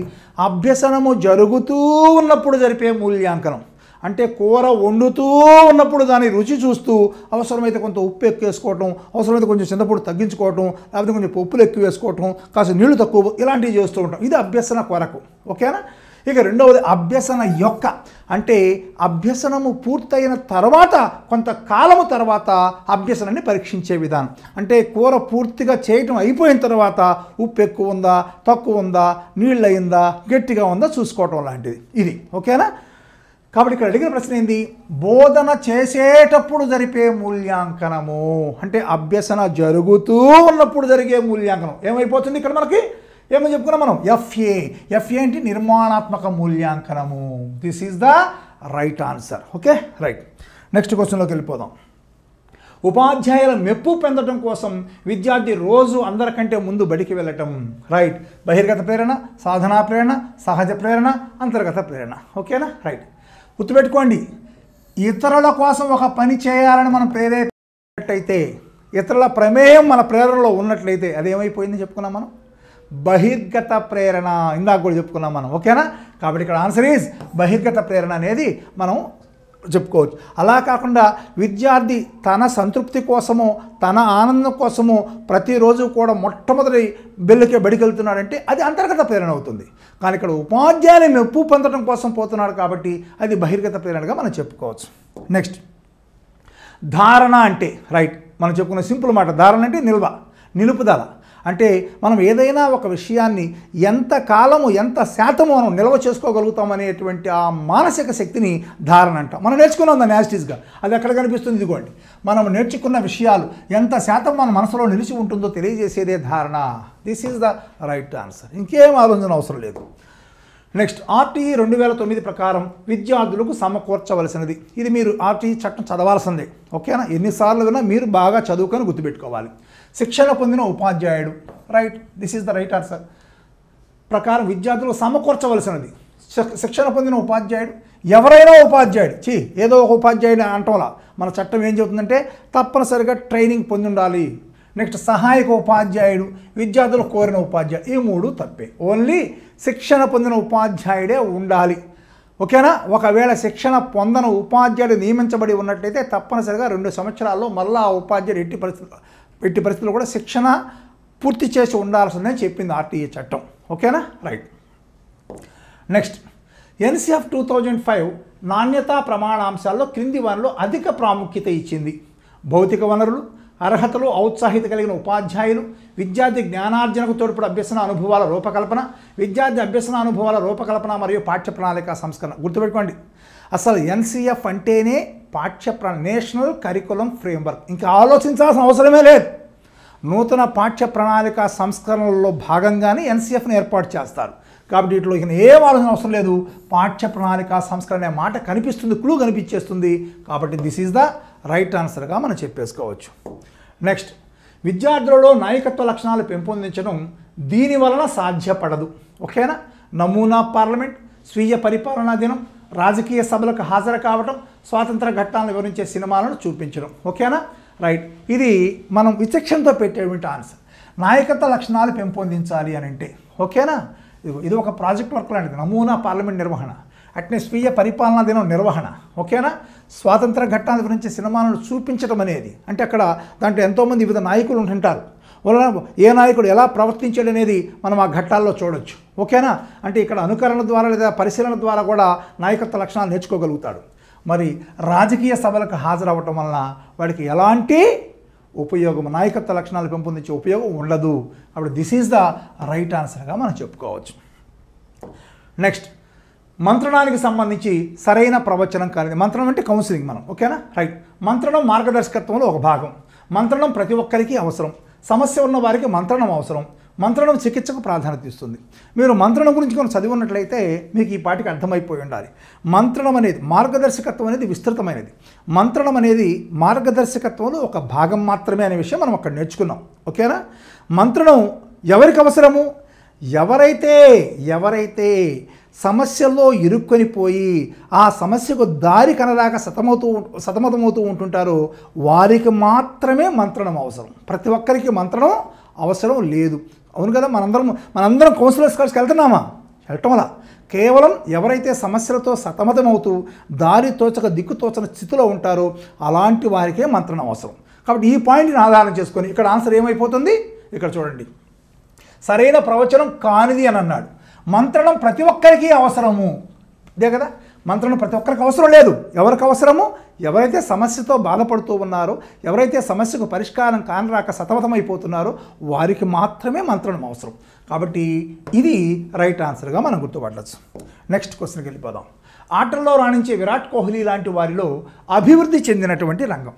[SPEAKER 1] అభ్యసనము జరుగుతూ ఉన్నప్పుడు జరిపే మూల్యాంకనం. అంటే కూర వండుతూ ఉన్నప్పుడు దాని రుచి చూస్తూ అవసరమైతే కొంత ఉప్పు ఎక్కువ వేసుకోవటం, అవసరమైతే కొంచెం చింతపొడి తగ్గించుకోవటం, లేకపోతే కొంచెం పప్పులు ఎక్కువ వేసుకోవటం, కాస్త నీళ్లు తక్కువ, ఇలాంటివి చేస్తూ ఉంటాం. ఇది అభ్యసన కొరకు, ఓకేనా. ఇక రెండవది అభ్యసన యొక్క, అంటే అభ్యసనము పూర్తయిన తర్వాత కొంతకాలము తర్వాత అభ్యసనాన్ని పరీక్షించే విధానం. అంటే కూర పూర్తిగా చేయటం అయిపోయిన తర్వాత ఉప్పు ఎక్కువ ఉందా, తక్కువ ఉందా, నీళ్ళు అయిందా, గట్టిగా ఉందా చూసుకోవటం లాంటిది ఇది, ఓకేనా. కాబట్టి ఇక్కడ అడిగిన ప్రశ్న ఏంది? బోధన చేసేటప్పుడు జరిపే మూల్యాంకనము అంటే అభ్యసన జరుగుతూ ఉన్నప్పుడు జరిగే మూల్యాంకనం ఏమైపోతుంది? ఇక్కడ మనకి ఏమని చెప్పుకున్నాం మనం? ఎఫ్ఏ. ఎఫ్ఏ అంటే నిర్మాణాత్మక మూల్యాంకనము. This is the right answer, okay, right. Next క్వశ్చన్లోకి వెళ్ళిపోదాం. ఉపాధ్యాయుల మెప్పు పొందడం కోసం విద్యార్థి రోజు అందరికంటే ముందు బడికి వెళ్ళటం, రైట్. బహిర్గత ప్రేరణ, సాధనా ప్రేరణ, సహజ ప్రేరణ, అంతర్గత ప్రేరణ, ఓకేనా, రైట్. గుర్తుపెట్టుకోండి, ఇతరుల కోసం ఒక పని చేయాలని మనం ప్రేరేపినట్లయితే, ఇతరుల ప్రమేయం మన ప్రేరణలో ఉన్నట్లయితే అదేమైపోయింది చెప్పుకున్నాం మనం? బహిర్గత ప్రేరణ. ఇందాక కూడా చెప్పుకున్నాం మనం, ఓకేనా. కాబట్టి ఇక్కడ ఆన్సర్ ఈజ్ బహిర్గత ప్రేరణ అనేది మనం చెప్పుకోవచ్చు. అలా కాకుండా విద్యార్థి తన సంతృప్తి కోసమో తన ఆనందం కోసమో ప్రతిరోజు కూడా మొట్టమొదటి బెల్లుకే బడికి వెళ్తున్నాడంటే అది అంతర్గత ప్రేరణ అవుతుంది. కానీ ఇక్కడ ఉపాధ్యాయుని మెప్పు పొందడం కోసం పోతున్నాడు కాబట్టి అది బహిర్గత ప్రేరణగా మనం చెప్పుకోవచ్చు. నెక్స్ట్ ధారణ అంటే, రైట్, మనం చెప్పుకున్న సింపుల్ మాట. ధారణ అంటే నిలుపుదల. అంటే మనం ఏదైనా ఒక విషయాన్ని ఎంత కాలము ఎంత శాతము మనం నిల్వ చేసుకోగలుగుతాం అనేటువంటి ఆ మానసిక శక్తిని ధారణ అంటాం. మనం నేర్చుకున్నాం దాన్ని యాజిటీస్గా, అది ఎక్కడ కనిపిస్తుంది? ఇదిగోండి, మనం నేర్చుకున్న విషయాలు ఎంత శాతం మన మనసులో నిలిచి ఉంటుందో తెలియజేసేదే ధారణ. This is the right answer, ఇంకేం ఆలోచన అవసరం లేదు. నెక్స్ట్ ఆర్టీఈ 2009 ప్రకారం విద్యార్థులకు సమకూర్చవలసినది. ఇది మీరు ఆర్టీఈ చట్టం చదవాల్సిందే, ఓకేనా. ఎన్నిసార్లు విన్నా మీరు బాగా చదువుకొని గుర్తుపెట్టుకోవాలి. శిక్షణ పొందిన ఉపాధ్యాయుడు, right, this is the right answer. ప్రకారం విద్యార్థులకు సమకూర్చవలసినది. శిక్షణ పొందిన ఉపాధ్యాయుడు ఎవరైనా ఉపాధ్యాయుడు, ఏదో ఒక ఉపాధ్యాయుడు అంటంలా మన చట్టం ఏం చెబుతుందంటే తప్పనిసరిగా ట్రైనింగ్ పొంది ఉండాలి. నెక్స్ట్ సహాయక ఉపాధ్యాయుడు, విద్యార్థులు కోరిన ఉపాధ్యాయుడు, ఈ మూడు తప్పే. ఓన్లీ శిక్షణ పొందిన ఉపాధ్యాయుడే ఉండాలి, ఓకేనా. ఒకవేళ శిక్షణ పొందిన ఉపాధ్యాయుడు నియమించబడి ఉన్నట్లయితే తప్పనిసరిగా 2 సంవత్సరాల్లో మళ్ళీ ఆ ఉపాధ్యాయుడు ఎట్టి పరిస్థితుల్లో కూడా శిక్షణ పూర్తి చేసి ఉండాల్సిందని చెప్పింది ఆర్టీఈ చట్టం, ఓకేనా, రైట్. నెక్స్ట్ ఎన్సీఎఫ్ 2005 నాణ్యతా ప్రమాణాంశాల్లో క్రింది వారిలో అధిక ప్రాముఖ్యత ఇచ్చింది. భౌతిక వనరులు, అర్హతలు, ఔత్సాహిత కలిగిన ఉపాధ్యాయులు, విద్యార్థి జ్ఞానార్జనకు తోడ్పడు అభ్యసన అనుభవాల రూపకల్పన, విద్యార్థి అభ్యసన అనుభవాల రూపకల్పన మరియు పాఠ్య ప్రణాళిక సంస్కరణ. గుర్తుపెట్టుకోండి, అసలు ఎన్సీఎఫ్ అంటేనే నేషనల్ కరికులం ఫ్రేమ్వర్క్. ఇంకా ఆలోచించాల్సిన అవసరమే లేదు. నూతన పాఠ్య ప్రణాళిక సంస్కరణలలో భాగంగానే ఎన్సీఎఫ్ని ఏర్పాటు చేస్తారు. కాబట్టి వీటిలో ఇక ఏం ఆలోచన అవసరం లేదు. పాఠ్య ప్రణాళిక సంస్కరణ అనే మాట కనిపిస్తుంది, క్లూ కనిపించేస్తుంది. కాబట్టి దిస్ ఈజ్ ద రైట్ ఆన్సర్గా మనం చెప్పేసుకోవచ్చు. నెక్స్ట్, విద్యార్థులలో నాయకత్వ లక్షణాలు పెంపొందించడం దీని వలన సాధ్యపడదు. ఓకేనా? నమూనా పార్లమెంట్, స్వీయ పరిపాలనా దినం, రాజకీయ సభలకు హాజరు కావడం, స్వాతంత్ర ఘట్టాలను వివరించే సినిమాలను చూపించడం. ఓకేనా? రైట్. ఇది మనం విచక్షణతో పెట్టేటువంటి ఆన్సర్. నాయకత్వ లక్షణాలు పెంపొందించాలి అని అంటే ఓకేనా? ఇది ఒక ప్రాజెక్ట్ వర్క్ లాంటిది. నమూనా పార్లమెంట్ నిర్వహణ, అట్నే స్వీయ పరిపాలనా దినం నిర్వహణ. ఓకేనా? స్వాతంత్ర ఘట్టాల గురించి సినిమాలను చూపించడం అనేది అంటే అక్కడ దాంట్లో ఎంతోమంది వివిధ నాయకులు ఉంటుంటారు. వలన ఏ నాయకుడు ఎలా ప్రవర్తించాడు అనేది మనం ఆ ఘట్టాల్లో చూడొచ్చు. ఓకేనా? అంటే ఇక్కడ అనుకరణ ద్వారా లేదా పరిశీలన ద్వారా కూడా నాయకత్వ లక్షణాలు నేర్చుకోగలుగుతాడు. మరి రాజకీయ సభలకు హాజరవ్వటం వలన వాడికి ఎలాంటి ఉపయోగం, నాయకత్వ లక్షణాలు పెంపొందించే ఉపయోగం ఉండదు. అప్పుడు దిస్ ఈజ్ ద రైట్ ఆన్సర్గా మనం చెప్పుకోవచ్చు. నెక్స్ట్, మంత్రణానికి సంబంధించి సరైన ప్రవచనం కానిది. మంత్రణం అంటే కౌన్సిలింగ్ మనం. ఓకేనా? రైట్. మంత్రణం మార్గదర్శకత్వంలో ఒక భాగం. మంత్రణం ప్రతి ఒక్కరికి అవసరం. సమస్య ఉన్న వారికి మంత్రణం అవసరం. మంత్రణం చికిత్సకు ప్రాధాన్యత ఇస్తుంది. మీరు మంత్రణం గురించి కొన్ని చదివి ఉన్నట్లయితే మీకు ఈ పాటికి అర్థమైపోయి ఉండాలి. మంత్రణం అనేది, మార్గదర్శకత్వం అనేది విస్తృతమైనది. మంత్రణం అనేది మార్గదర్శకత్వంలో ఒక భాగం మాత్రమే అనే విషయం మనం అక్కడ నేర్చుకున్నాం. ఓకేనా? మంత్రణం ఎవరికి అవసరము? ఎవరైతే సమస్యల్లో ఇరుక్కొని పోయి ఆ సమస్యకు దారి కనరాక సతమతమవుతూ ఉంటుంటారో వారికి మాత్రమే మంత్రణం అవసరం. ప్రతి ఒక్కరికి మంత్రణం అవసరం లేదు. అవును కదా? మనందరం కౌన్సిలర్స్ కాల్స్కి వెళ్తున్నామా? వెళ్ళటం వల్ల కేవలం ఎవరైతే సమస్యలతో సతమతమవుతూ దారి తోచక దిక్కు తోచని స్థితిలో ఉంటారో అలాంటి వారికే మంత్రణం అవసరం. కాబట్టి ఈ పాయింట్ని ఆధారం చేసుకొని ఇక్కడ ఆన్సర్ ఏమైపోతుంది? ఇక్కడ చూడండి, సరైన ప్రవచనం కానిది అని అన్నాడు. మంత్రణం ప్రతి ఒక్కరికి అవసరము. ఇదే కదా? మంత్రణం ప్రతి ఒక్కరికి అవసరం లేదు. ఎవరికి అవసరము? ఎవరైతే సమస్యతో బాధపడుతూ ఉన్నారో, ఎవరైతే సమస్యకు పరిష్కారం కానరాక సతమతమైపోతున్నారో వారికి మాత్రమే మంత్రణం అవసరం. కాబట్టి ఇది రైట్ ఆన్సర్గా మనం గుర్తుపట్టవచ్చు. నెక్స్ట్ క్వశ్చన్కి వెళ్ళిపోదాం. ఆటల్లో రాణించే విరాట్ కోహ్లీ లాంటి వారిలో అభివృద్ధి చెందినటువంటి రంగం.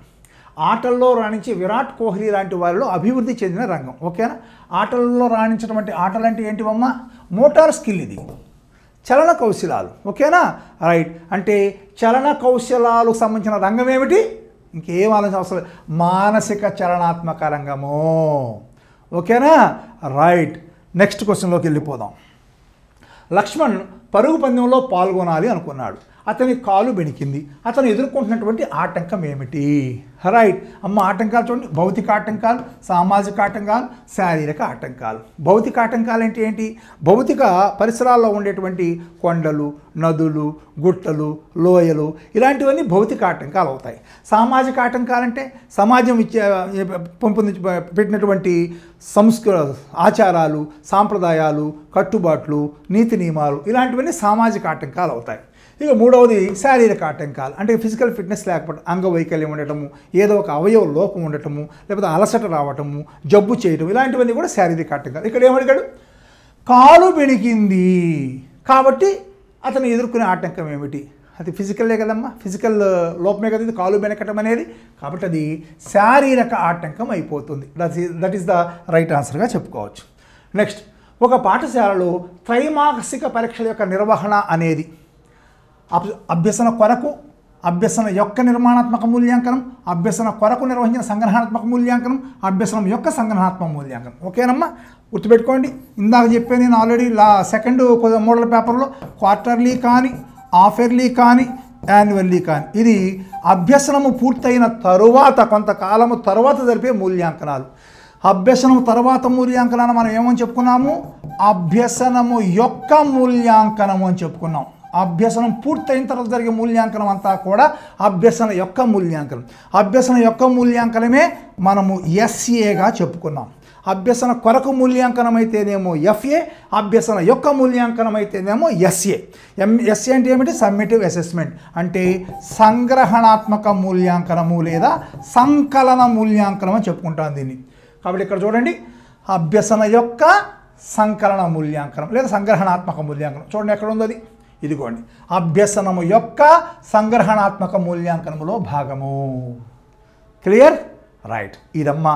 [SPEAKER 1] ఆటల్లో రాణించే విరాట్ కోహ్లీ లాంటి వారిలో అభివృద్ధి చెందిన రంగం. ఓకేనా? ఆటల్లో రాణించినటువంటి ఆటలు అంటే ఏంటివమ్మా? మోటార్ స్కిల్, ఇది చలన కౌశలాలు. ఓకేనా? రైట్. అంటే చలన కౌశలాలకు సంబంధించిన రంగం ఏమిటి? ఇంకేం ఆలోచన అవసరం, మానసిక చలనాత్మక రంగము. ఓకేనా? రైట్. నెక్స్ట్ క్వశ్చన్లోకి వెళ్ళిపోదాం. లక్ష్మణ్ పరుగు పందెంలో పాల్గొనాలి అనుకున్నాడు. అతని కాలు బెణికింది. అతను ఎదుర్కొంటున్నటువంటి ఆటంకం ఏమిటి? రైట్. ఆటంకాలు చూడండి. భౌతిక ఆటంకాలు, సామాజిక ఆటంకాలు, శారీరక ఆటంకాలు. భౌతిక ఆటంకాలు అంటే ఏంటి? భౌతిక పరిసరాల్లో ఉండేటువంటి కొండలు, నదులు, గుట్టలు, లోయలు ఇలాంటివన్నీ భౌతిక ఆటంకాలు అవుతాయి. సామాజిక ఆటంకాలంటే సమాజం పెంపొందించి పెట్టినటువంటి ఆచారాలు, సాంప్రదాయాలు, కట్టుబాట్లు, నీతి నియమాలు ఇలాంటివన్నీ సామాజిక ఆటంకాలు అవుతాయి. ఇక మూడవది శారీరక ఆటంకాలు. అంటే ఫిజికల్ ఫిట్నెస్ లేకపోవడం, అంగవైకల్యం ఉండటము, ఏదో ఒక అవయవ లోపం ఉండటము, లేకపోతే అలసట రావటము, జబ్బు చేయటం ఇలాంటివన్నీ కూడా శారీరక ఆటంకాలు. ఇక్కడ ఏమడిగాడు? కాలు బెణికింది కాబట్టి అతను ఎదుర్కొనే ఆటంకం ఏమిటి? అది ఫిజికల్లే కదమ్మా, ఫిజికల్ లోపమే కదా ఇది కాలు బెనకటం అనేది. కాబట్టి అది శారీరక ఆటంకం అయిపోతుంది. దట్ ఈస్ ద రైట్ ఆన్సర్గా చెప్పుకోవచ్చు. నెక్స్ట్, ఒక పాఠశాలలో త్రైమాసిక పరీక్షల యొక్క నిర్వహణ అనేది అభ్యసన కొరకు, అభ్యసన యొక్క నిర్మాణాత్మక మూల్యాంకనం, అభ్యసన కొరకు నిర్వహించిన సంగ్రహణాత్మక మూల్యాంకనం, అభ్యసనం యొక్క సంగ్రహణాత్మక మూల్యాంకనం. ఓకేనమ్మా? గుర్తుపెట్టుకోండి. ఇందాక చెప్పాను నేను ఆల్రెడీ సెకండ్ మోడల్ పేపర్లో క్వార్టర్లీ కానీ, హాఫ్ ఇయర్లీ కానీ, యాన్యువల్లీ కానీ ఇది అభ్యసనము పూర్తయిన తరువాత కొంతకాలము తర్వాత జరిపే మూల్యాంకనాలు. అభ్యసనం తర్వాత మూల్యాంకనాన్ని మనం ఏమని చెప్పుకున్నాము? అభ్యసనము యొక్క మూల్యాంకనము అని చెప్పుకున్నాం. అభ్యసనం పూర్తయిన తర్వాత జరిగే మూల్యాంకనం అంతా కూడా అభ్యసన యొక్క మూల్యాంకనం. అభ్యసన యొక్క మూల్యాంకనమే మనము ఎస్ఏగా చెప్పుకున్నాం. అభ్యసన కొరకు మూల్యాంకనం అయితేనేమో ఎఫ్ఏ, అభ్యసన యొక్క మూల్యాంకనం అయితేనేమో ఎస్ఏ. ఎస్ఏ అంటే ఏమిటి? Summative assessment. అంటే సంగ్రహణాత్మక మూల్యాంకనము లేదా సంకలన మూల్యాంకనం అని చెప్పుకుంటాం దీన్ని. కాబట్టి ఇక్కడ చూడండి, అభ్యసన యొక్క సంకలన మూల్యాంకనం లేదా సంగ్రహణాత్మక మూల్యాంకనం. చూడండి ఎక్కడ ఉంది అది? ఇదిగోండి, అభ్యసనము యొక్క సంగ్రహణాత్మక మూల్యాంకనములో భాగము. క్లియర్? రైట్. ఇదమ్మా